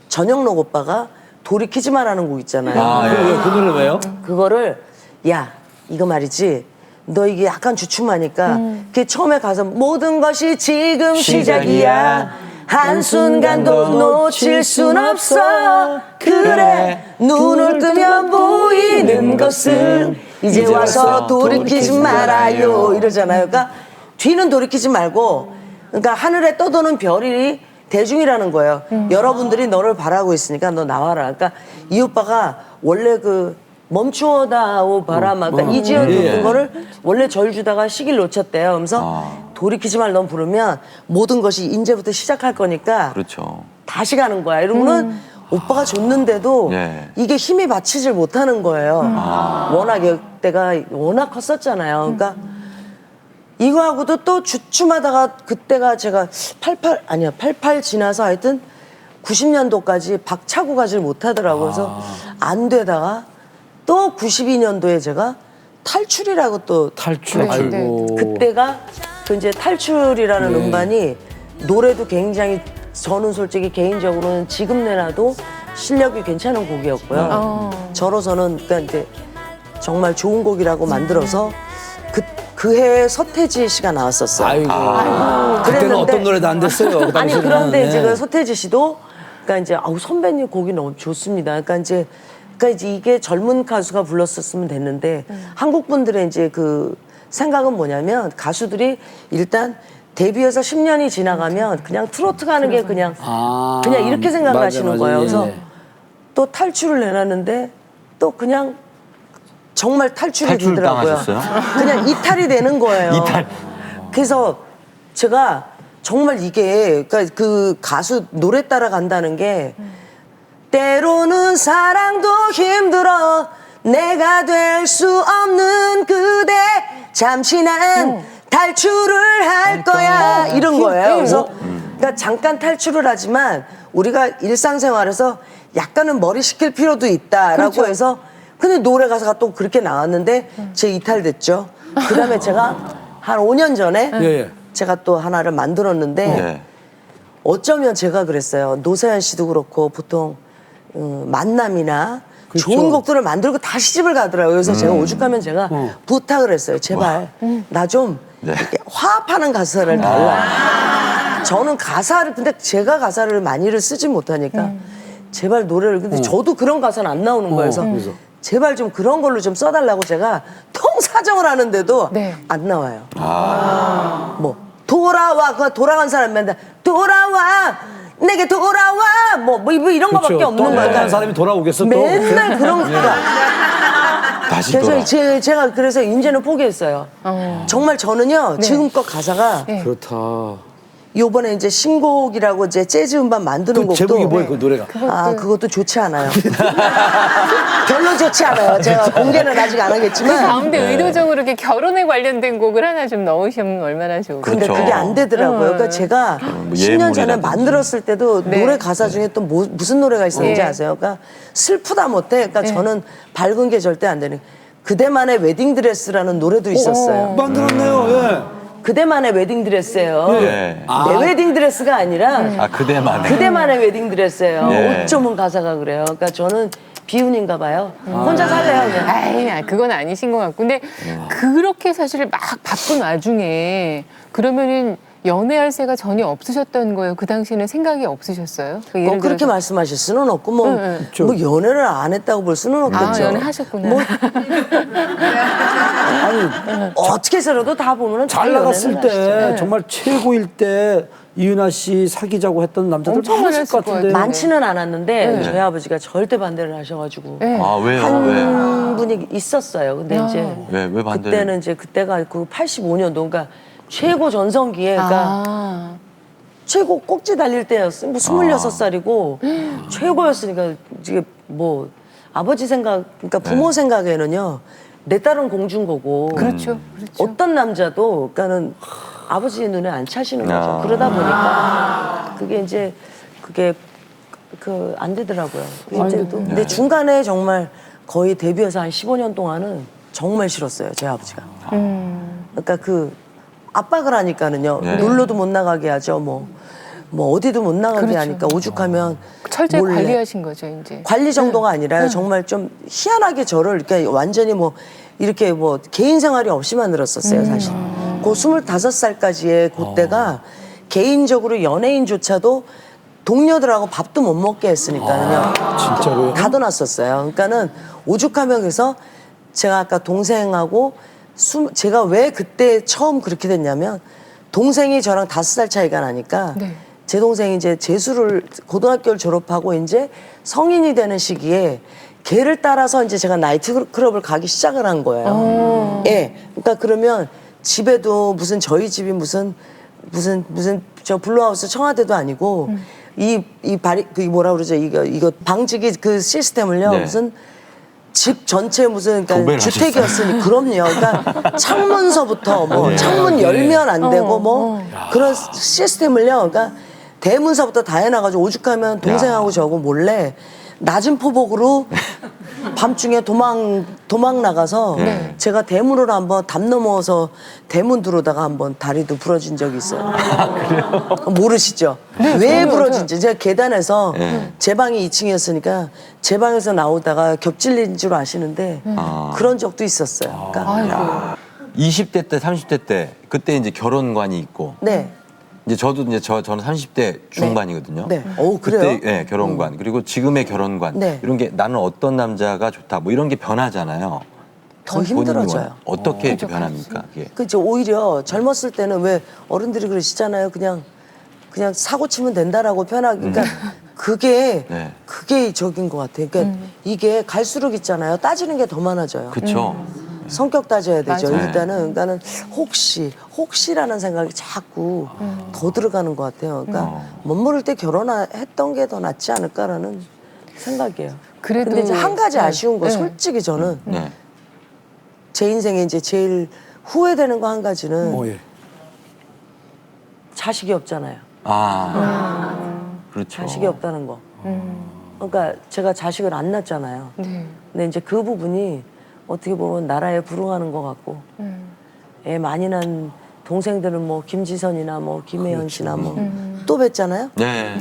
전영록 오빠가 돌이키지 마라는 곡 있잖아요. 그 노래 왜요? 그거를 야 이거 말이지 너 이게 약간 주춤하니까 그 처음에 가서 모든 것이 지금 시작이야 한순간도 놓칠 순 없어 그래 눈을 뜨면 보이는 것은 이제 와서 돌이키지 말아요 이러잖아요. 그러니까 뒤는 돌이키지 말고 그러니까 하늘에 떠도는 별이 대중이라는 거예요. 여러분들이 너를 바라고 있으니까 너 나와라. 그러니까 이 오빠가 원래 그 멈추어다오 바람아. 그러니까 이지연 부른 거를 원래 절 주다가 시기를 놓쳤대요. 그러면서 돌이키지 말 넌 부르면 모든 것이 이제부터 시작할 거니까 그렇죠. 다시 가는 거야. 이러고는 오빠가 줬는데도 네. 이게 힘이 받치질 못하는 거예요. 워낙 때가 워낙 컸었잖아요. 그러니까 이거하고도 또 주춤하다가 그때가 제가 88 지나서 하여튼 90년도까지 박차고 가질 못하더라고요. 그래서 안 되다가 또 92년도에 제가 탈출이라고 또 탈출. 아이고. 그때가 그 이제 탈출이라는 음반이 노래도 굉장히 저는 솔직히 개인적으로는 지금 내놔도 실력이 괜찮은 곡이었고요. 저로서는 그러니까 이제 정말 좋은 곡이라고 만들어서 그 해에 서태지 씨가 나왔었어요. 아이고. 그때는 그랬는데 어떤 노래도 안 됐어요. 그 아니 당시에는. 그런데 이제 네. 그 서태지 씨도 그러니까 이제 선배님 곡이 너무 좋습니다. 그러니까 이제 이게 젊은 가수가 불렀었으면 됐는데 한국 분들의 이제 그 생각은 뭐냐면 가수들이 일단 데뷔해서 10년이 지나가면 그냥 트로트 가는 게 그냥 이렇게 생각을 맞아, 하시는 맞아. 거예요. 예, 그래서 예. 또 탈출을 내놨는데 또 그냥 정말 탈출이 탈출 되더라고요. 당하셨어요? 그냥 이탈이 되는 거예요. 이탈. 그래서 제가 정말 이게 그러니까 그 가수 노래 따라 간다는 게 때로는 사랑도 힘들어 내가 될 수 없는 그대 잠시 난 탈출을 할 거야 이런 거예요. 그래서 그러니까 잠깐 탈출을 하지만 우리가 일상생활에서 약간은 머리 식힐 필요도 있다라고 해서 근데 노래 가사가 또 그렇게 나왔는데 제 이탈됐죠. 그다음에 제가 한 5년 전에 예. 제가 또 하나를 만들었는데 네. 어쩌면 제가 그랬어요. 노사연 씨도 그렇고 보통 만남이나 그렇죠. 좋은 곡들을 만들고 다 시집을 가더라고요. 그래서 제가 오죽하면 제가 부탁을 했어요. 제발 나 좀 이렇게 화합하는 가사를 달라. 저는 가사를 근데 제가 가사를 많이를 쓰지 못하니까 제발 노래를 근데 저도 그런 가사는 안 나오는 거예요. 그래서 제발 좀 그런 걸로 좀 써달라고 제가 통사정을 하는데도 네. 안 나와요. 뭐 돌아와 그 돌아간 사람 맨날 돌아와 내게 돌아와 뭐 이런 거밖에 없는 또 거야. 다른 사람이 돌아오겠어 또. 맨날 그런 거야. 다시 돌아. 그래서 제가 그래서 이제는 포기했어요. 정말 저는요 지금껏 가사가 네. 그렇다. 요번에 이제 신곡이라고 이제 재즈 음반 만드는 그 곡도 제목이 뭐예요 그 노래가? 그것도 좋지 않아요. 별로 좋지 않아요. 제가 공개는 아직 안 그 하겠지만 가운데 의도적으로 이렇게 결혼에 관련된 곡을 하나 좀 넣으시면 얼마나 좋을까요? 근데 그렇죠. 그게 안 되더라고요. 그러니까 제가 뭐 10년 전에 예물이라든지. 만들었을 때도 네. 노래 가사 중에 또 무슨 노래가 있었는지 예. 아세요? 그러니까 슬프다 못해. 그러니까 저는 밝은 게 절대 안 되는. 그대만의 웨딩드레스라는 노래도 있었어요. 만들었네요. 예. 그대만의 웨딩드레스예요. 예. 내 웨딩드레스가 아니라 그대만의. 그대만의 웨딩드레스예요. 예. 어쩌면 가사가 그래요. 그러니까 저는 비운인가 봐요. 혼자 살래요 그냥. 아이, 그건 아니신 것 같고. 근데 그렇게 사실 막 바쁜 와중에 그러면은 연애할 새가 전혀 없으셨던 거예요? 그 당시에는 생각이 없으셨어요? 그 예를 그렇게 들어서- 말씀하실 수는 없고 뭐 연애를 안 했다고 볼 수는 없겠죠. 연애하셨구나. 뭐, 아니 어떻게 살아도 다 보면은 잘 다 나갔을 연애는 하시죠. 때 정말 최고일 때 이윤아 씨 사귀자고 했던 남자들 엄청 많았을 많았을 것 같은데. 거예요. 많지는 않았는데 저희 아버지가 절대 반대를 하셔가지고 네. 아 왜요? 한 분이 있었어요. 근데 이제 왜 반대를? 그때는 이제 그때가 그 85년도 그러니까 최고 전성기에 그러니까 최고 꼭지 달릴 때였어요. 뭐 26살이고 최고였으니까 이게 뭐 아버지 생각 그러니까 부모 생각에는요 내 딸은 공주인 거고 그렇죠. 그렇죠. 어떤 남자도 그러니까는 아버지 눈에 안 차시는 거죠. 아. 그러다 보니까 그게 이제 그게 그 안 되더라고요. 이제 또 근데 중간에 정말 거의 데뷔해서 한 15년 동안은 정말 싫었어요. 제 아버지가. 그러니까 그 압박을 하니까는요. 네. 놀러도 못 나가게 하죠. 뭐 어디도 못 나가게 그렇죠. 하니까 오죽하면 철저히 몰래. 관리하신 거죠, 이제. 관리 정도가 아니라요. 정말 좀 희한하게 저를 이렇게 완전히 뭐 이렇게 뭐 개인 생활이 없이 만들었었어요, 사실. 그 25살까지의 그때가 개인적으로 연예인조차도 동료들하고 밥도 못 먹게 했으니까요. 진짜로요? 가둬놨었어요. 그러니까는 오죽하면 그래서 제가 아까 동생하고 제가 왜 그때 처음 그렇게 됐냐면 동생이 저랑 5살 차이가 나니까 네. 제 동생이 이제 재수를 고등학교를 졸업하고 이제 성인이 되는 시기에 걔를 따라서 이제 제가 나이트클럽을 가기 시작을 한 거예요. 예. 그러니까 그러면 집에도 무슨 저희 집이 무슨 저 블루하우스 청와대도 아니고 이 뭐라 그러죠? 이거 방직이 그 시스템을요. 네. 무슨 집 전체 무슨 도배를 그러니까 주택이었으니 그럼요. 그러니까 창문서부터 뭐 네. 창문 열면 안 되고 뭐 그런 시스템을요. 그러니까 대문서부터 다 해놔가지고 오죽하면 동생하고 저하고 몰래 낮은 포복으로 밤중에 도망 나가서 네. 제가 대문으로 한번 담 넘어서 대문 들어오다가 한번 다리도 부러진 적이 있어요. 모르시죠? 왜 부러진지. 제가 계단에서 제 방이 2층이었으니까 제 방에서 나오다가 겹질린 줄 아시는데 그런 적도 있었어요. 그러니까 20대 때, 30대 때 그때 이제 결혼관이 있고 네. 이제 저도 이제 저는 30대 중반이거든요. 네. 오, 그래요? 그때 네, 결혼관 그리고 지금의 결혼관 네. 이런 게 나는 어떤 남자가 좋다 뭐 이런 게 변하잖아요. 더 본인이 힘들어져요. 어떻게 이렇게 변합니까? 그게? 그죠. 오히려 젊었을 때는 왜 어른들이 그러시잖아요. 그냥 사고 치면 된다라고 편하게. 그러니까 그게 적인 것 같아요. 그러니까 이게 갈수록 있잖아요. 따지는 게 더 많아져요. 그렇죠. 성격 따져야 되죠. 맞아요. 일단은 혹시라는 생각이 자꾸 더 들어가는 것 같아요. 그러니까 못 모를 때 결혼했던 게 더 낫지 않을까라는 생각이에요. 그래도 근데 이제 한 가지 아쉬운 거 네. 솔직히 저는 네. 제 인생에 이제 제일 후회되는 거 한 가지는 예. 자식이 없잖아요. 그렇죠. 자식이 없다는 거. 그러니까 제가 자식을 안 낳았잖아요. 네. 근데 이제 그 부분이 어떻게 보면 나라에 불응하는 것 같고 애 많이 낳은 동생들은 뭐 김지선이나 뭐 김혜연 씨나 뭐 또 뵀잖아요. 네.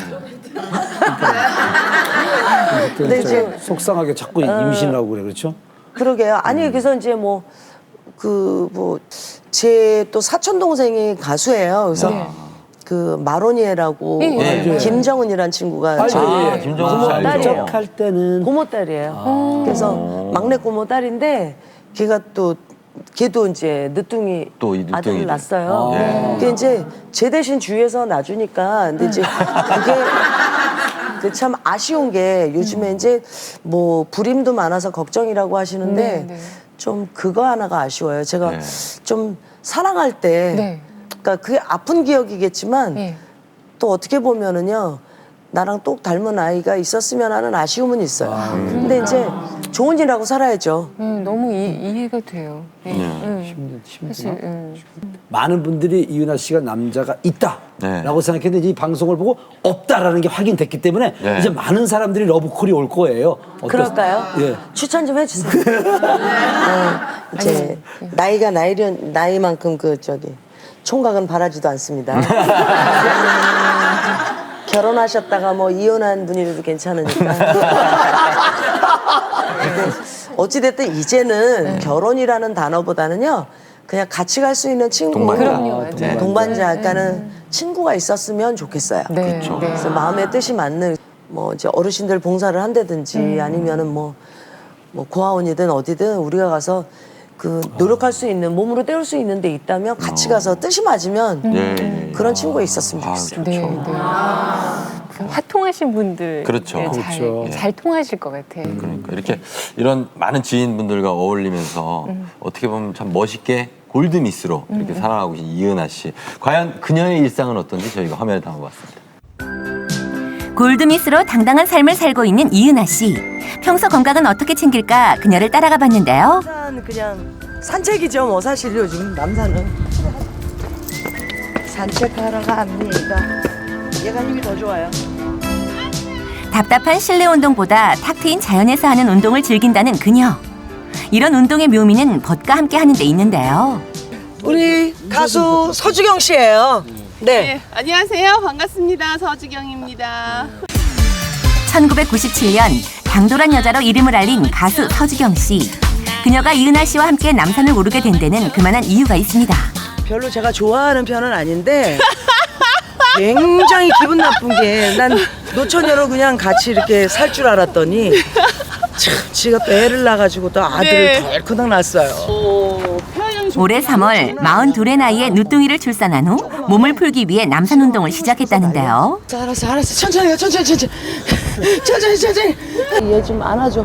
근데 이제 속상하게 자꾸 임신하고 그래 그렇죠? 그러게요. 아니 그래서 이제 제 또 사촌 동생이 가수예요. 그래서 그 마로니에라고 예. 김정은이란 친구가 예. 김정은 씨 알죠? 딸이에요. 할 때는 고모 딸이에요. 그래서 막내 고모 딸인데 걔도 이제 늦둥이 또이 늦둥이를. 아들을 낳았어요. 예. 그게 이제 제 대신 주위에서 놔주니까 근데 이제 그게 참 아쉬운 게 요즘에 이제 뭐 불임도 많아서 걱정이라고 하시는데 네, 네. 좀 그거 하나가 아쉬워요. 제가 네. 좀 사랑할 때 네. 그러니까 그게 아픈 기억이겠지만 네. 또 어떻게 보면은요 나랑 똑 닮은 아이가 있었으면 하는 아쉬움은 있어요. 근데 이제 좋은 일하고 살아야죠. 너무 이해가 돼요. 네. 네. 사실 많은 분들이 이은하 씨가 남자가 있다라고 네. 생각했는데 이 방송을 보고 없다라는 게 확인됐기 때문에 네. 이제 많은 사람들이 러브콜이 올 거예요. 그럴까요? 예. 추천 좀 해주세요. 이제 나이가 나이만큼 총각은 바라지도 않습니다. 결혼하셨다가 뭐 이혼한 분이라도 괜찮으니까. 어찌됐든 이제는 결혼이라는 단어보다는요 그냥 같이 갈 수 있는 친구, 동반자. 그럼요, 맞아요. 동반자, 그러니까는 친구가 있었으면 좋겠어요. 네. 그렇죠. 네. 그래서 마음의 뜻이 맞는 뭐 이제 어르신들 봉사를 한다든지 아니면은 뭐 고아원이든 어디든 우리가 가서 노력할 수 있는 몸으로 때울 수 있는 데 있다면 같이 가서 뜻이 맞으면 예. 그런 친구가 있었으면 좋겠어요. 네, 네. 화통하신 분들 그렇죠. 그렇죠. 잘 통하실 것 같아요. 그러니까 이렇게 이런 많은 지인분들과 어울리면서 어떻게 보면 참 멋있게 골드미스로 이렇게 살아가고 계신 이은하 씨. 과연 그녀의 일상은 어떤지 저희가 화면에 담아봤습니다. 골드미스로 당당한 삶을 살고 있는 이은하 씨. 평소 건강은 어떻게 챙길까 그녀를 따라가 봤는데요. 남산 그냥 산책이죠 뭐 사실 요즘 남산은 산책하러 갑니다. 얘가 힘이 더 좋아요. 답답한 실내 운동보다 탁 트인 자연에서 하는 운동을 즐긴다는 그녀. 이런 운동의 묘미는 벗과 함께 하는 데 있는데요. 우리 가수 서주경 씨예요. 네. 안녕하세요. 반갑습니다. 서주경입니다. 1997년 당돌한 여자로 이름을 알린 가수 서주경 씨. 그녀가 이은하 씨와 함께 남산을 오르게 된 데는 그만한 이유가 있습니다. 별로 제가 좋아하는 편은 아닌데 굉장히 기분 나쁜 게 난 노처녀로 그냥 같이 이렇게 살 줄 알았더니 참 지가 또 애를 낳아가지고 또 아들을 덜커덕 낳았어요. 올해 3월 42의 나이에 누뚱이를 출산한 후 몸을 풀기 위해 남산 운동을 시작했다는데요. 알았어. 천천히. 얘 좀 안아줘.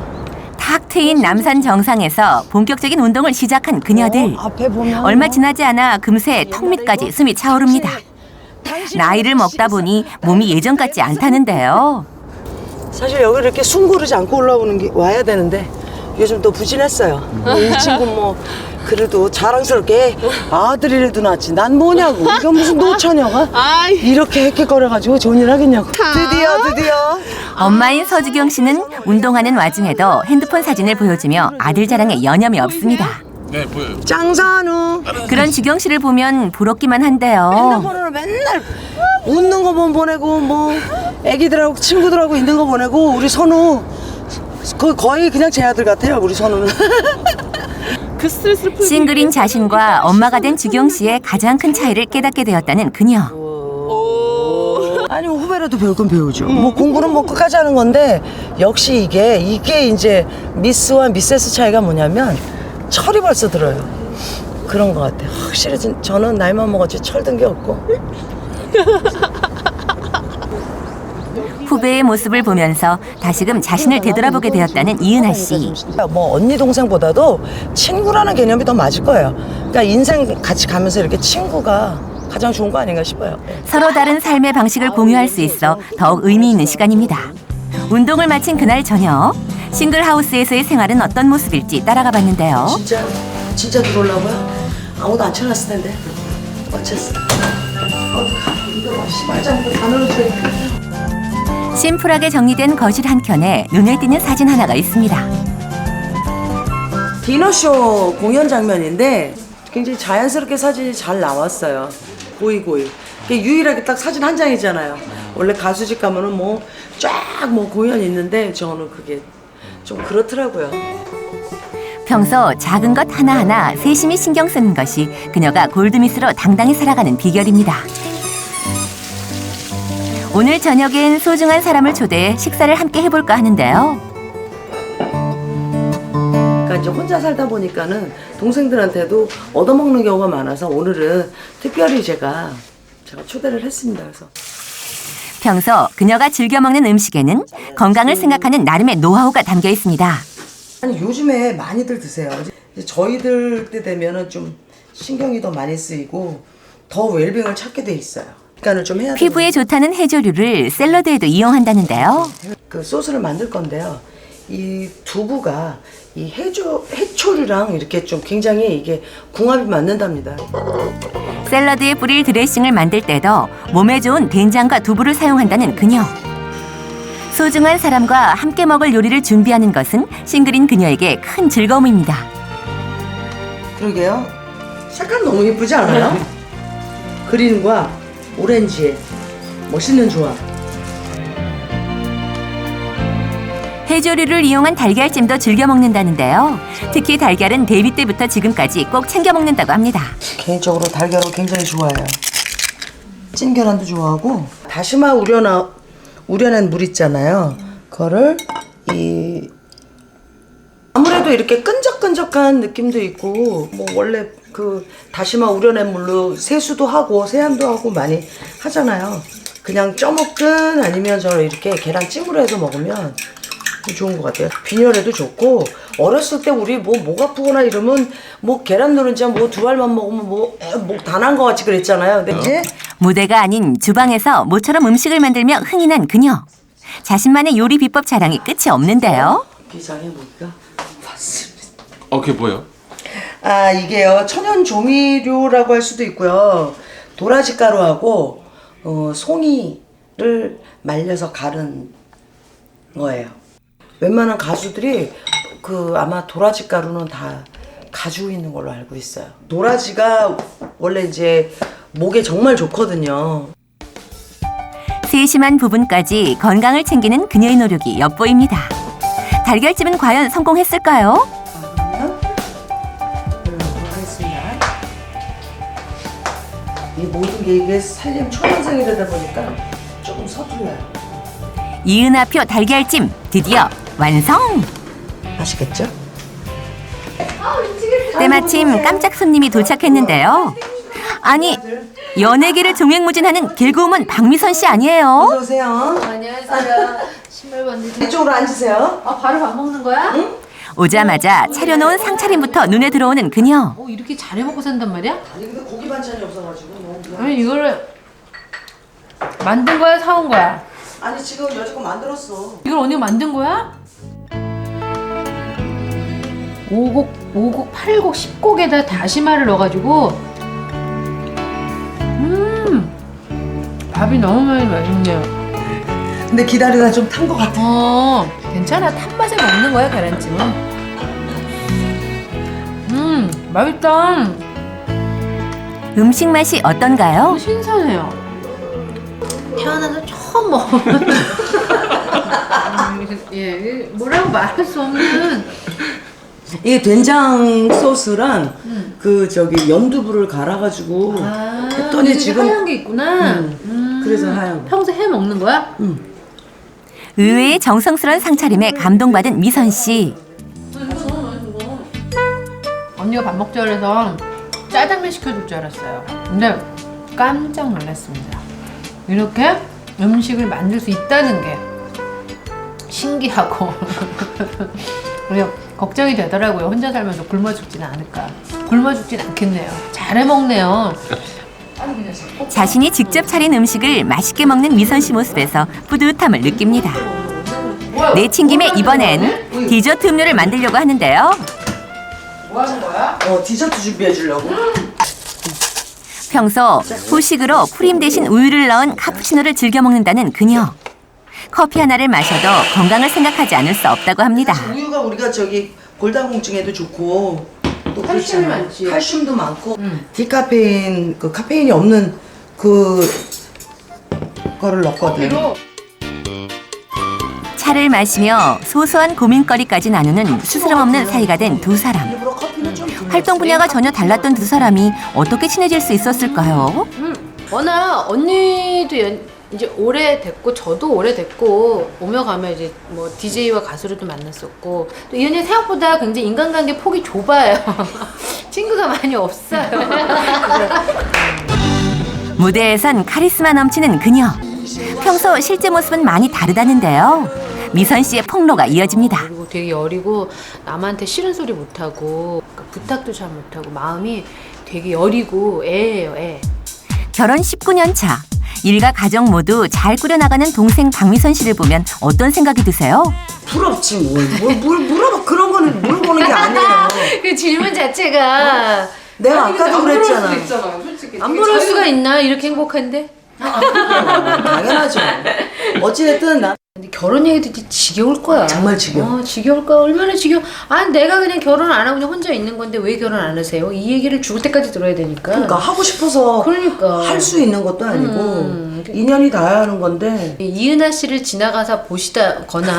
탁 트인 남산 정상에서 본격적인 운동을 시작한 그녀들. 앞에 보면 얼마 지나지 않아 금세 턱 밑까지 숨이 차오릅니다. 나이를 먹다 보니 몸이 예전 같지 않다는데요. 사실 여기 이렇게 숨 고르지 않고 와야 되는데 요즘 또 부진했어요. 이 친구 뭐 그래도 자랑스럽게 아들이라도 낳았지. 난 뭐냐고. 이거 무슨 노처녀가 아이. 이렇게 헥헥거려가지고 좋은 일 하겠냐고. 드디어. 엄마인 서주경 씨는 운동하는 와중에도 핸드폰 사진을 보여주며 아들 자랑에 여념이 없습니다. 짱산우. 그런 주경 씨를 보면 부럽기만 한데요. 핸드폰으로 맨날 웃는 거 보내고 뭐 애기들하고 친구들하고 있는 거 보내고 우리 선우 거의 그냥 제 아들 같아요. 우리 선우는. 그 스트레스를 풀기 싱글인 자신과 엄마가 된 주경 씨의 가장 큰 차이를 깨닫게 되었다는 그녀. 아니 뭐 후배라도 배울 건 배우죠. 뭐 공부는 뭐 끝까지 하는 건데 역시 이게 이제 미스와 미세스 차이가 뭐냐면 철이 벌써 들어요. 그런 것 같아요. 확실히 저는 나이만 먹었지 철든 게 없고. 후배의 모습을 보면서 다시금 자신을 되돌아보게 되었다는 이은하 씨. 뭐 언니 동생보다도 친구라는 개념이 더 맞을 거예요. 그러니까 인생 같이 가면서 이렇게 친구가 가장 좋은 거 아닌가 싶어요. 서로 다른 삶의 방식을 공유할 수 있어 더욱 의미 있는 시간입니다. 운동을 마친 그날 저녁, 싱글하우스에서의 생활은 어떤 모습일지 따라가 봤는데요. 진짜 들어오려고요? 아무도 안 쳐놨을 텐데. 어쨌어. 이거 막 시발장도 다 넣어줘야 심플하게 정리된 거실 한켠에 눈에 띄는 사진 하나가 있습니다. 디너쇼 공연 장면인데 굉장히 자연스럽게 사진이 잘 나왔어요. 고이. 유일하게 딱 사진 한 장이잖아요. 원래 가수집 가면은 뭐 쫙 뭐 공연 있는데 저는 그게 좀 그렇더라고요. 평소 작은 것 하나하나 세심히 신경 쓰는 것이 그녀가 골드미스로 당당히 살아가는 비결입니다. 오늘 저녁엔 소중한 사람을 초대해 식사를 함께 해볼까 하는데요. 그러니까 이제 혼자 살다 보니까는 동생들한테도 얻어먹는 경우가 많아서 오늘은 특별히 제가 초대를 했습니다. 그래서 평소 그녀가 즐겨 먹는 음식에는 건강을 생각하는 나름의 노하우가 담겨 있습니다. 아니 요즘에 많이들 드세요. 이제 저희들 때 되면은 좀 신경이 더 많이 쓰이고 더 웰빙을 찾게 돼 있어요. 그러니까 좀 해야 피부에 좋다는 해조류를 샐러드에도 이용한다는데요. 그 소스를 만들 건데요. 이 두부가 이 해초류랑 이렇게 좀 굉장히 이게 궁합이 맞는답니다. 샐러드에 뿌릴 드레싱을 만들 때도 몸에 좋은 된장과 두부를 사용한다는 그녀. 소중한 사람과 함께 먹을 요리를 준비하는 것은 싱글인 그녀에게 큰 즐거움입니다. 그러게요. 색깔 너무 예쁘지 않아요? 그린과 오렌지의 멋있는 조합. 해조류를 이용한 달걀찜도 즐겨 먹는다는데요. 특히 달걀은 데뷔 때부터 지금까지 꼭 챙겨 먹는다고 합니다. 개인적으로 달걀을 굉장히 좋아해요. 찐 계란도 좋아하고 다시마 우려낸 물 있잖아요. 그거를 아무래도 이렇게 끈적끈적한 느낌도 있고 뭐 원래 그 다시마 우려낸 물로 세수도 하고 세안도 하고 많이 하잖아요. 그냥 쪄먹든 아니면 저 이렇게 계란찜으로 해서 먹으면 좋은 것 같아요. 빈혈에도 좋고 어렸을 때 우리 목 아프거나 이러면 뭐 계란 노른자 뭐 두 알만 먹으면 목 다 난 것 같이 그랬잖아요. 근데 이제 무대가 아닌 주방에서 모처럼 음식을 만들며 흥이 난 그녀. 자신만의 요리 비법 자랑이 끝이 없는데요. 비장의 무기가 맞습니다. 그게 뭐예요? 아 이게요 천연 조미료라고 할 수도 있고요. 도라지 가루하고 송이를 말려서 갈은 거예요. 웬만한 가수들이 아마 도라지 가루는 다 가지고 있는 걸로 알고 있어요. 도라지가 원래 이제 목에 정말 좋거든요. 세심한 부분까지 건강을 챙기는 그녀의 노력이 엿보입니다. 달걀찜은 과연 성공했을까요? 하겠습니다. 이 모든 게 이게 살림 초년생이 되다 보니까 조금 서툴러요. 이은하표 달걀찜 드디어 완성! 맛있겠죠? 때마침 깜짝 손님이 도착했는데요. 아니, 연예계를 종횡무진하는 개그우먼 박미선 씨 아니에요? 어서 오세요. 안녕하세요. 신발 만드세요. 이쪽으로 앉으세요. 바로 밥 먹는 거야? 응? 오자마자 차려놓은 상차림부터 눈에 들어오는 그녀. 이렇게 잘해 먹고 산단 말이야? 아니 근데 고기 반찬이 없어가지고 너무 미안해. 아니 이거를 만든 거야, 사온 거야? 아니 지금 여지껏 만들었어. 이걸 언니가 만든 거야? 5곡, 5곡, 8곡, 10곡에다 다시마를 넣어가지고 밥이 너무 많이 맛있네요. 근데 기다리다 좀 탄 것 같아. 괜찮아. 탄 맛에 먹는 거야, 계란찜은. 맛있다. 음식 맛이 어떤가요? 신선해요. 태어나서 처음 먹어보는. 예, 뭐라고 말할 수 없는. 이게 된장 소스랑 그 저기 연두부를 갈아가지고 했더니 지금 하얀 게 있구나. 그래서 하얀 거. 평소 해 먹는 거야? 의외의 정성스러운 상차림에 감동받은 미선 씨. 언니가 밥 먹자 그래서 짜장면 시켜줄 줄 알았어요. 근데 깜짝 놀랐습니다. 이렇게 음식을 만들 수 있다는 게 신기하고 그냥 걱정이 되더라고요. 혼자 살면서 굶어 죽지는 않을까. 굶어 죽진 않겠네요. 잘해 먹네요. 자신이 직접 차린 음식을 맛있게 먹는 미선 씨 모습에서 뿌듯함을 느낍니다. 내친 김에 이번엔 디저트 음료를 만들려고 하는데요. 뭐 하는 거야? 디저트 준비해 주려고. 평소 후식으로 프림 대신 우유를 넣은 카푸치노를 즐겨 먹는다는 그녀. 커피 하나를 마셔도 건강을 생각하지 않을 수 없다고 합니다. 우유가 우리가 저기 골다공증에도 좋고 또 칼슘이 그렇잖아. 많지. 칼슘도 많고 디카페인 그 카페인이 없는 그 거를 넣거든. 차를 마시며 소소한 고민거리까지 나누는 스스럼 없는 사이가 된 두 사람. 일부러 커피는 좀 활동 분야가 전혀 달랐던 두 사람이 어떻게 친해질 수 있었을까요? 워낙 언니도 이제 오래됐고 저도 오래됐고 오며 가며 이제 뭐 DJ와 가수로도 만났었고 또 이 언니 생각보다 굉장히 인간관계 폭이 좁아요. 친구가 많이 없어요. 무대에선 카리스마 넘치는 그녀. 평소 실제 모습은 많이 다르다는데요. 미선 씨의 폭로가 이어집니다. 그리고 되게 여리고 남한테 싫은 소리 못하고 부탁도 잘 못하고 마음이 되게 여리고 애예요, 애. 결혼 19년 차. 일과 가정 모두 잘 꾸려나가는 동생 박미선 씨를 보면 어떤 생각이 드세요? 부럽지 뭘 물어봐. 그런 거는 물어보는 게 아니에요. 그 질문 자체가 내가 아까도 그랬잖아. 안 부러울 수가 있나? 이렇게 행복한데? 당연하죠. 어찌됐든 나 근데 결혼 얘기 듣기 지겨울 거야. 정말 지겨워. 지겨울 거야. 얼마나 지겨워. 아, 내가 그냥 결혼 안 하고 그냥 혼자 있는 건데 왜 결혼 안 하세요? 이 얘기를 죽을 때까지 들어야 되니까. 그러니까 하고 싶어서 그러니까. 할 수 있는 것도 아니고 인연이 닿아야 하는 건데. 이은하 씨를 지나가서 보시다거나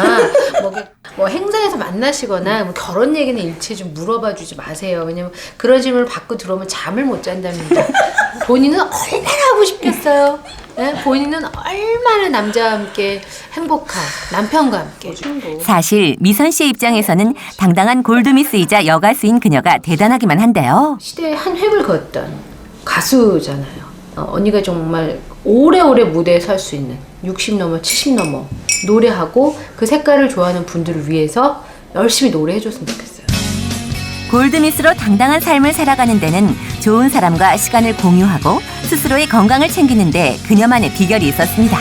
뭐 행사에서 만나시거나 뭐 결혼 얘기는 일체 좀 물어봐 주지 마세요. 왜냐면 그런 질문을 받고 들어오면 잠을 못 잔답니다. 본인은 얼마나 하고 싶겠어요. 네? 본인은 얼마나 남자와 함께 행복한 남편과 함께. 사실 미선 씨의 입장에서는 당당한 골드미스이자 여가수인 그녀가 대단하기만 한데요. 시대의 한 획을 그었던 가수잖아요. 언니가 정말 오래오래 무대에 설 수 있는 60 넘어 70 넘어 노래하고 그 색깔을 좋아하는 분들을 위해서 열심히 노래해줬으면 좋겠어요. 골드미스로 당당한 삶을 살아가는 데는 좋은 사람과 시간을 공유하고 스스로의 건강을 챙기는 데 그녀만의 비결이 있었습니다.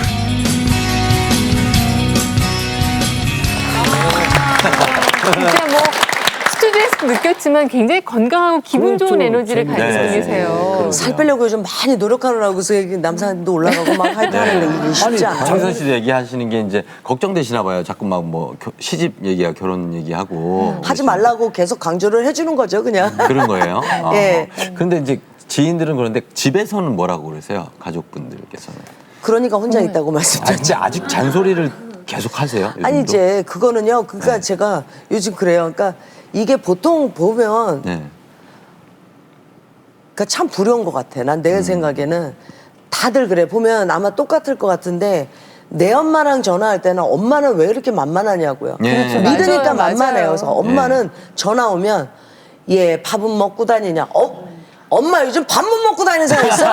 진짜 뭐 스튜디오에서 느꼈지만 굉장히 건강하고 기분 좋은 그렇죠. 에너지를 가지고 네. 계세요. 살 빼려고 요즘 많이 노력하느라고 그래서 남산도 올라가고 막 하는데 이게 쉽지 않아요. 장선 씨도 얘기하시는 게 이제 걱정되시나 봐요. 자꾸 막 뭐 시집 얘기야 결혼 얘기하고 하지 말라고 계속 강조를 해주는 거죠, 그냥. 그런 거예요. 예. 근데 이제 지인들은 그런데 집에서는 뭐라고 그러세요? 가족분들께서는. 그러니까 혼자 있다고 말씀드렸죠. 아직 잔소리를 계속 하세요? 아니 요즘도? 이제 그거는요. 그러니까 제가 요즘 그래요. 그러니까 이게 보통 보면 네. 그러니까 참 부러운 것 같아. 난 내 생각에는 다들 그래. 보면 아마 똑같을 것 같은데 내 엄마랑 전화할 때는 엄마는 왜 이렇게 만만하냐고요. 예. 그렇죠. 믿으니까 맞아요, 만만해요. 맞아요. 그래서 엄마는 전화 오면 얘 밥은 먹고 다니냐. 엄마 요즘 밥 못 먹고 다니는 사람 있어?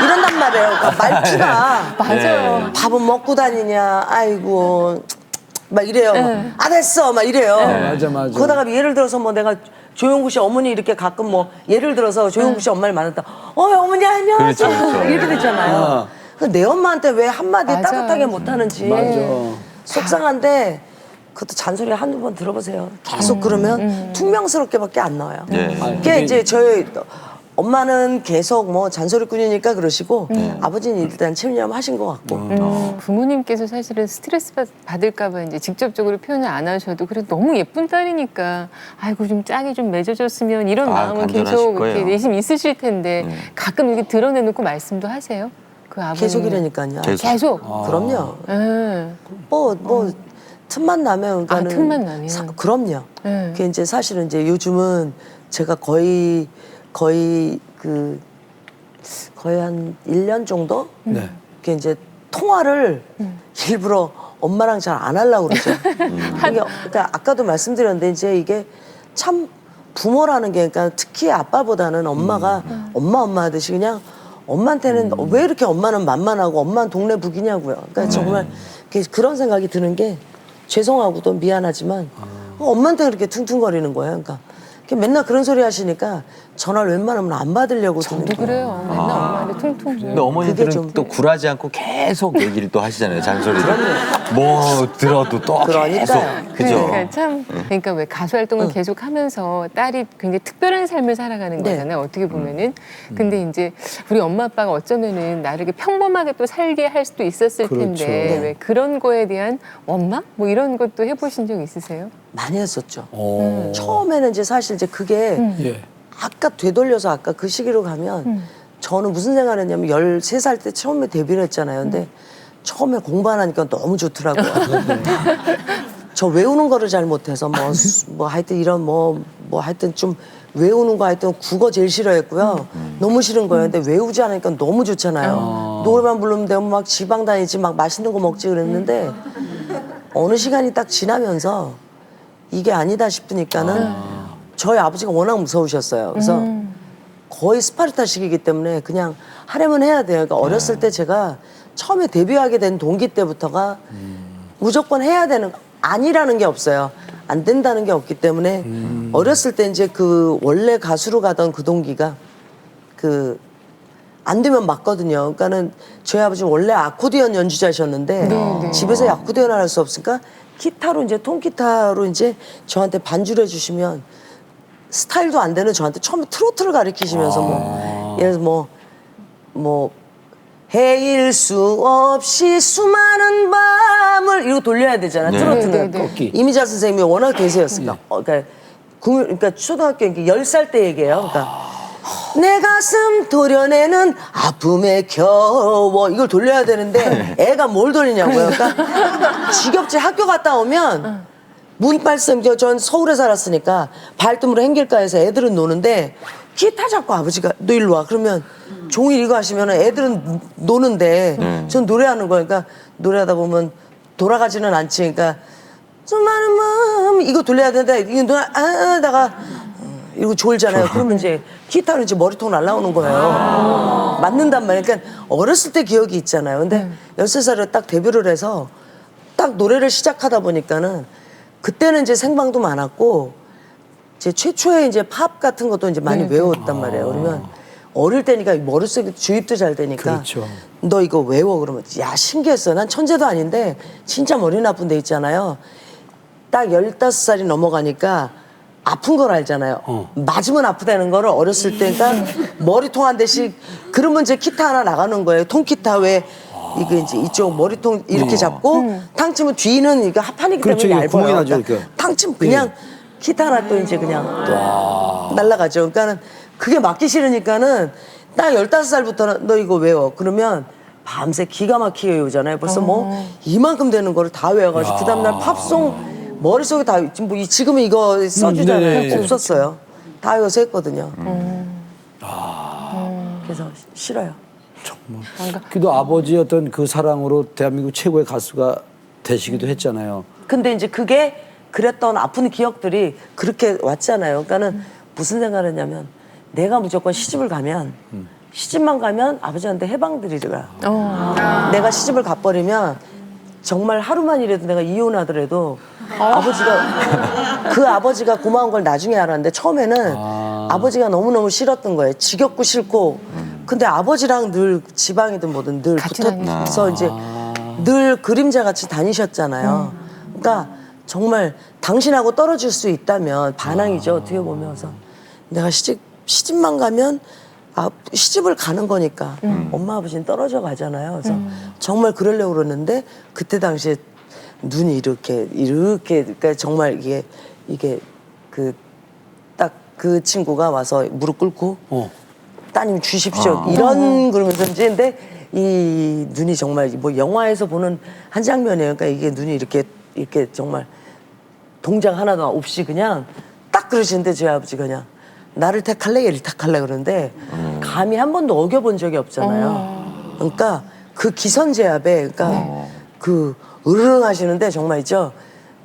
이런단 말이에요. 그러니까 말투가 맞아요. 밥은 먹고 다니냐. 아이고 막 이래요. 아 됐어 막 이래요. 맞아. 그러다가 예를 들어서 뭐 내가 조용구 씨 어머니 이렇게 가끔 뭐 예를 들어서 조용구 씨 엄마를 만났다. 어머니 안녕하세요. 그렇죠, 그렇죠. 이렇게 되잖아요. 내 엄마한테 왜 한마디 맞아요. 따뜻하게 못하는지 맞아. 속상한데 그것도 잔소리 한두 번 들어보세요. 계속 그러면 퉁명스럽게밖에 안 나와요. 예. 그게 이제 저희 엄마는 계속 뭐 잔소리꾼이니까 그러시고 아버지는 일단 책임감 하신 것 같고. 부모님께서 사실은 스트레스 받을까봐 이제 직접적으로 표현을 안 하셔도 그래도 너무 예쁜 딸이니까 아이고 좀 짝이 좀 맺어졌으면 이런 마음은 간절하실 계속 거예요. 이렇게 내심 있으실 텐데 가끔 이렇게 드러내놓고 말씀도 하세요? 그 아버님 계속이라니까요. 계속. 그럼요. 예. 뭐 틈만 나면 그러니까는 틈만 나면. 그럼요. 네. 그게 이제 사실은 이제 요즘은 제가 거의 한 1년 정도? 네. 그게 이제 통화를 일부러 엄마랑 잘 안 하려고 그러죠. 그러니까 아까도 말씀드렸는데 이제 이게 참 부모라는 게 그러니까 특히 아빠보다는 엄마가 엄마 하듯이 그냥 엄마한테는 왜 이렇게 엄마는 만만하고 엄마는 동네 북이냐고요. 그러니까 정말 그런 생각이 드는 게 죄송하고도 미안하지만 엄마한테 그렇게 퉁퉁거리는 거예요. 그러니까 맨날 그런 소리 하시니까 전화를 웬만하면 안 받으려고 드는 저도 거예요. 그래요. 맨날 엄마한테 퉁퉁. 근데 어머니들은 좀- 또 굴하지 않고 계속 얘기를 또 하시잖아요. 잔소리를. 뭐 들어도 또 그러니까요. 계속. 그죠? 그러니까 참 그러니까 왜 가수 활동을 계속 하면서 딸이 굉장히 특별한 삶을 살아가는 네. 거잖아요. 어떻게 보면은. 근데 이제 우리 엄마 아빠가 어쩌면은 나를 이렇게 평범하게 또 살게 할 수도 있었을 그렇죠. 텐데 네. 왜 그런 거에 대한 원망 뭐 이런 것도 해보신 적 있으세요? 많이 했었죠. 어. 처음에는 이제 사실 이제 그게 예. 아까 되돌려서 아까 그 시기로 가면 저는 무슨 생각을 했냐면 13살 때 처음에 데뷔를 했잖아요. 근데 처음에 공부 안 하니까 너무 좋더라고요. 저 외우는 거를 잘 못해서 뭐 하여튼 이런 뭐 하여튼 좀 외우는 거 하여튼 국어 제일 싫어했고요. 너무 싫은 거예요. 근데 외우지 않으니까 너무 좋잖아요. 노래만 부르면 되고 막 지방 다니지 막 맛있는 거 먹지 그랬는데 어느 시간이 딱 지나면서 이게 아니다 싶으니까는 저희 아버지가 워낙 무서우셨어요. 그래서 거의 스파르타식이기 때문에 그냥 하려면 해야 돼요. 그러니까 어렸을 때 제가 처음에 데뷔하게 된 동기 때부터가 무조건 해야 되는 아니라는 게 없어요. 안 된다는 게 없기 때문에 어렸을 때 이제 그 원래 가수로 가던 그 동기가 안 되면 맞거든요. 그러니까는 저희 아버지는 원래 아코디언 연주자셨는데 집에서 아코디언을 할 수 없으니까 기타로 이제 통기타로 이제 저한테 반주를 해주시면 스타일도 안 되는 저한테 처음에 트로트를 가르치시면서 예를 들어서 뭐 해일 수 없이 수많은 밤을 이러고 돌려야 되잖아. 네. 트로트는 네, 네, 네. 이미자 선생님이 워낙 대세였으니까. 그러니까 초등학교 10살 때 얘기예요. 그러니까 내 가슴 도려내는 아픔에 겨워 이걸 돌려야 되는데 애가 뭘 돌리냐고요. 그러니까 지겹지. 학교 갔다 오면 문발씀 전 서울에 살았으니까 발등으로 행길가에서 애들은 노는데 기타 잡고 아버지가 너 일로 와. 그러면 종일 이거 하시면 애들은 노는데 전 노래하는 거예요. 그러니까 노래하다 보면 돌아가지는 않지. 그러니까 수많은 마음 이거 돌려야 되는데 이거 누나다가 이러고 졸잖아요. 그러면 이제 기타로 이제 머리통 날라오는 거예요. 맞는단 말이에요. 그러니까 어렸을 때 기억이 있잖아요. 근데 13살에 딱 데뷔를 해서 딱 노래를 시작하다 보니까는 그때는 이제 생방도 많았고 제 최초의 이제 팝 같은 것도 이제 많이 외웠단 말이에요. 그러면 어릴 때니까 머릿속에 주입도 잘 되니까 그렇죠. 너 이거 외워 그러면 야 신기했어. 난 천재도 아닌데 진짜 머리 나쁜 데 있잖아요. 딱 15살이 넘어가니까 아픈 걸 알잖아요. 맞으면 아프다는 거를 어렸을 때 그러니까 머리통 한 대씩 그러면 이제 기타 하나 나가는 거예요. 통기타 왜 이게 이제 이쪽 머리통 이렇게 잡고 탕 치면 뒤는 이거 합판이기 그렇죠. 때문에 이게 구멍이 얇아요. 나죠, 그러니까 이렇게. 탕 치면 그냥 기타 하나 또 이제 그냥 또 날아가죠. 그러니까는 그게 맞기 싫으니까는 딱 15살부터는 너 이거 외워. 그러면 밤새 기가 막히게 외우잖아요. 벌써 뭐 이만큼 되는 거를 다 외워가지고 그 다음날 팝송 머릿속에 다 지금은 이거 써주잖아요. 네네. 없었어요. 다 외워서 했거든요. 그래서 싫어요. 그래도 아버지의 어떤 그 사랑으로 대한민국 최고의 가수가 되시기도 했잖아요. 근데 이제 그게 그랬던 아픈 기억들이 그렇게 왔잖아요. 그러니까는 무슨 생각을 했냐면 내가 무조건 시집을 가면 시집만 가면 아버지한테 해방드리더라. 내가 시집을 가버리면 정말 하루만이라도 내가 이혼하더라도 아버지가 고마운 걸 나중에 알았는데 처음에는 아버지가 너무너무 싫었던 거예요. 지겹고 싫고. 근데 아버지랑 늘 지방이든 뭐든 늘 같이 붙어서 이제 늘 그림자 같이 다니셨잖아요. 그러니까 정말 당신하고 떨어질 수 있다면 반항이죠. 어떻게 보면. 그래서 내가 시집만 가면 시집을 가는 거니까 엄마 아버지는 떨어져 가잖아요. 그래서 정말 그러려고 그러는데 그때 당시에 눈이 이렇게 그러니까 정말 이게 딱 그 친구가 와서 무릎 꿇고 따님 주십시오 이런 그러면서 이제 근데 이 눈이 정말 뭐 영화에서 보는 한 장면이에요. 그러니까 이게 눈이 이렇게 정말 동작 하나도 없이 그냥 딱 그러시는데 저희 아버지가 그냥 나를 택할래 얘를 택할래 그러는데 감히 한 번도 어겨본 적이 없잖아요. 그러니까 그 기선제압에 그러니까 그 으르렁 하시는데 정말 있죠.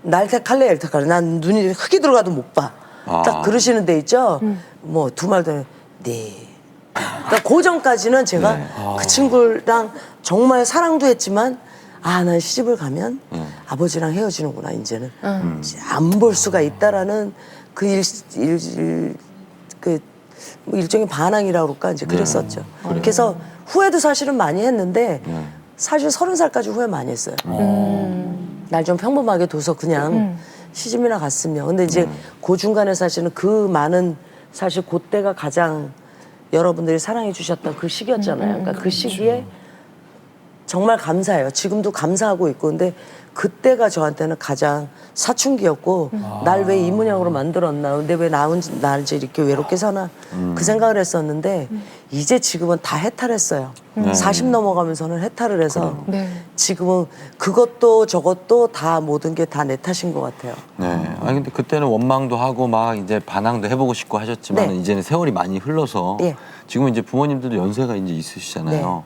날 택할래 얘를 택할래 난 눈이 흙이 들어가도 못 봐. 딱 그러시는 데 있죠. 뭐 두 말 더 네. 그러니까 그 전까지는 제가 그 친구랑 정말 사랑도 했지만 난 시집을 가면 아버지랑 헤어지는구나 이제는 안 볼 수가 있다라는 뭐 일종의 반항이라고 그럴까 이제 그랬었죠. 그래서 후회도 사실은 많이 했는데 사실 30살까지 후회 많이 했어요. 날 좀 평범하게 둬서 그냥 시집이나 갔으면. 근데 이제 그 중간에 사실은 그 많은 사실 그때가 가장 여러분들이 사랑해 주셨던 그 시기였잖아요. 그러니까 그 시기에 정말 감사해요. 지금도 감사하고 있고. 근데 그때가 저한테는 가장 사춘기였고 날 왜 이 모양으로 만들었나. 근데 왜 날 이제 이렇게 외롭게 사나. 그 생각을 했었는데 이제 지금은 다 해탈했어요. 40 넘어가면서는 해탈을 해서 지금은 그것도 저것도 다 모든 게 다 내 탓인 것 같아요. 네. 아니 근데 그때는 원망도 하고 막 이제 반항도 해보고 싶고 하셨지만 이제는 세월이 많이 흘러서 지금은 이제 부모님들도 연세가 이제 있으시잖아요.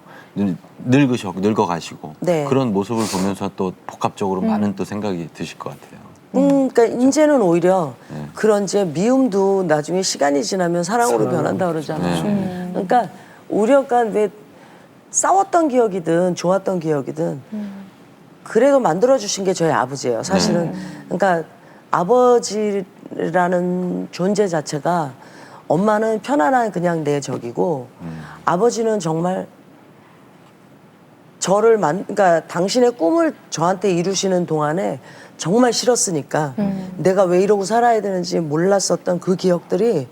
늙어가시고 그런 모습을 보면서 또 복합적으로 많은 또 생각이 드실 것 같아요. 그러니까 이제는 오히려 그런 이제 미움도 나중에 시간이 지나면 사랑으로 변한다 그러잖아요. 그러니까 우리가 왜 싸웠던 기억이든 좋았던 기억이든 그래도 만들어주신 게 저희 아버지예요. 사실은 그러니까 아버지라는 존재 자체가 엄마는 편안한 그냥 내 적이고 아버지는 정말 그러니까 당신의 꿈을 저한테 이루시는 동안에 정말 싫었으니까 내가 왜 이러고 살아야 되는지 몰랐었던 그 기억들이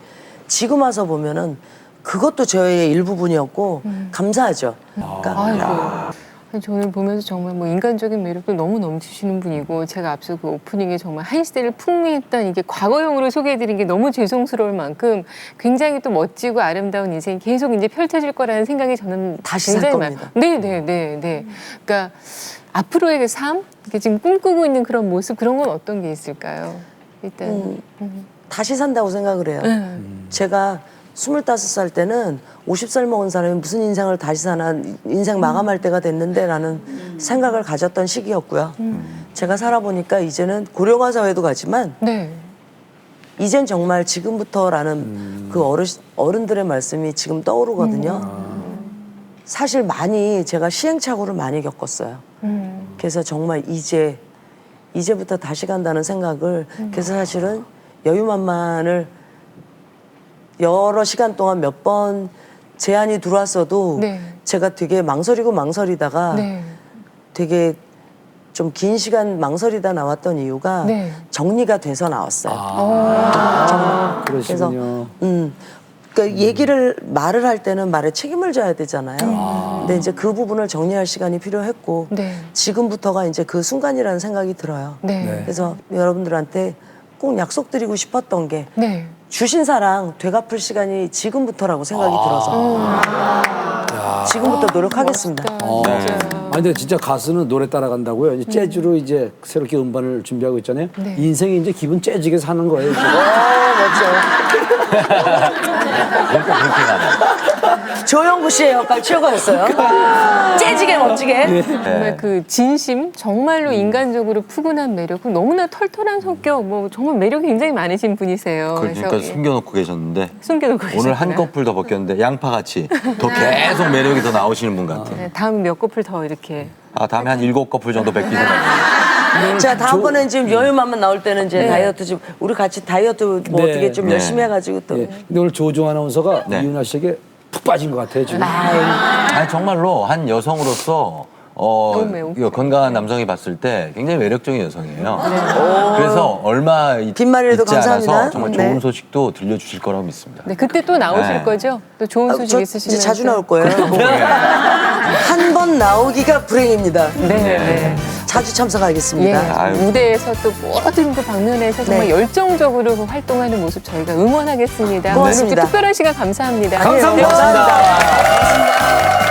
지금 와서 보면은 그것도 저의 일부분이었고 감사하죠. 그러니까 저는 보면서 정말 뭐 인간적인 매력도 너무 넘치시는 분이고 제가 앞서 그 오프닝에 정말 한 시대를 풍미했던 이게 과거형으로 소개해드린 게 너무 죄송스러울 만큼 굉장히 또 멋지고 아름다운 인생이 계속 이제 펼쳐질 거라는 생각이 저는 다시 살 겁니다. 네네네. 그러니까 앞으로의 그 삶, 이렇게 지금 꿈꾸고 있는 그런 모습 그런 건 어떤 게 있을까요? 일단 다시 산다고 생각을 해요. 제가 25살 때는 50살 먹은 사람이 무슨 인생을 다시 사나 인생 마감할 때가 됐는데 라는 생각을 가졌던 시기였고요. 제가 살아보니까 이제는 고령화 사회도 가지만 이젠 정말 지금부터라는 그 어른들의 말씀이 지금 떠오르거든요. 사실 많이 제가 시행착오를 많이 겪었어요. 그래서 정말 이제부터 다시 간다는 생각을 그래서 사실은 여유만만을 여러 시간 동안 몇 번 제안이 들어왔어도 제가 되게 망설이다가 되게 좀 긴 시간 망설이다 나왔던 이유가 정리가 돼서 나왔어요. 그래서 그러니까 말을 할 때는 말에 책임을 져야 되잖아요. 근데 이제 그 부분을 정리할 시간이 필요했고 지금부터가 이제 그 순간이라는 생각이 들어요. 그래서 여러분들한테 꼭 약속드리고 싶었던 게 주신 사랑 되갚을 시간이 지금부터라고 생각이 들어서 지금부터 노력하겠습니다. 아니 근데 진짜 가수는 노래 따라간다고요. 이제 재즈로 이제 새롭게 음반을 준비하고 있잖아요. 인생이 이제 기분 재즈게 사는 거예요. 멋져요. 조영구 씨의 역할 최고였어요. 재지게 멋지게. 정말 그 진심, 정말로 인간적으로 푸근한 매력, 너무나 털털한 성격, 뭐 정말 매력이 굉장히 많으신 분이세요. 그러니까 숨겨놓고 계셨는데 숨겨놓고 오늘 한 커플 더 벗겼는데 양파같이 더 계속 매력이 더 나오시는 분 같아요. 다음 몇 커플 더 이렇게. 다음에 한 7커플 정도 뵙기 생각해요. 자, 다음번엔 지금 여유만만 나올 때는 이제 다이어트 좀 우리 같이 다이어트 뭐 어떻게 좀 열심히 해가지고 또. 근데 오늘 조종 아나운서가 이윤아 씨에게 푹 빠진 것 같아요 지금. 아니 정말로 한 여성으로서 매우. 이거 건강한 남성이 봤을 때 굉장히 매력적인 여성이에요. 그래서 얼마 빈말이라도 있지 감사합니다. 않아서 정말 네. 좋은 소식도 들려주실 거라고 믿습니다. 네, 그때 또 나오실 네. 거죠? 또 좋은 소식 저 있으시면 이제 자주 나올 거예요. 한 번 나오기가 불행입니다. 네. 자주 예, 참석하겠습니다. 아유. 무대에서 또 모든 그 방면에서 정말 네. 열정적으로 그 활동하는 모습 저희가 응원하겠습니다. 고맙습니다. 오늘 또 특별한 시간 감사합니다. 감사합니다. 감사합니다.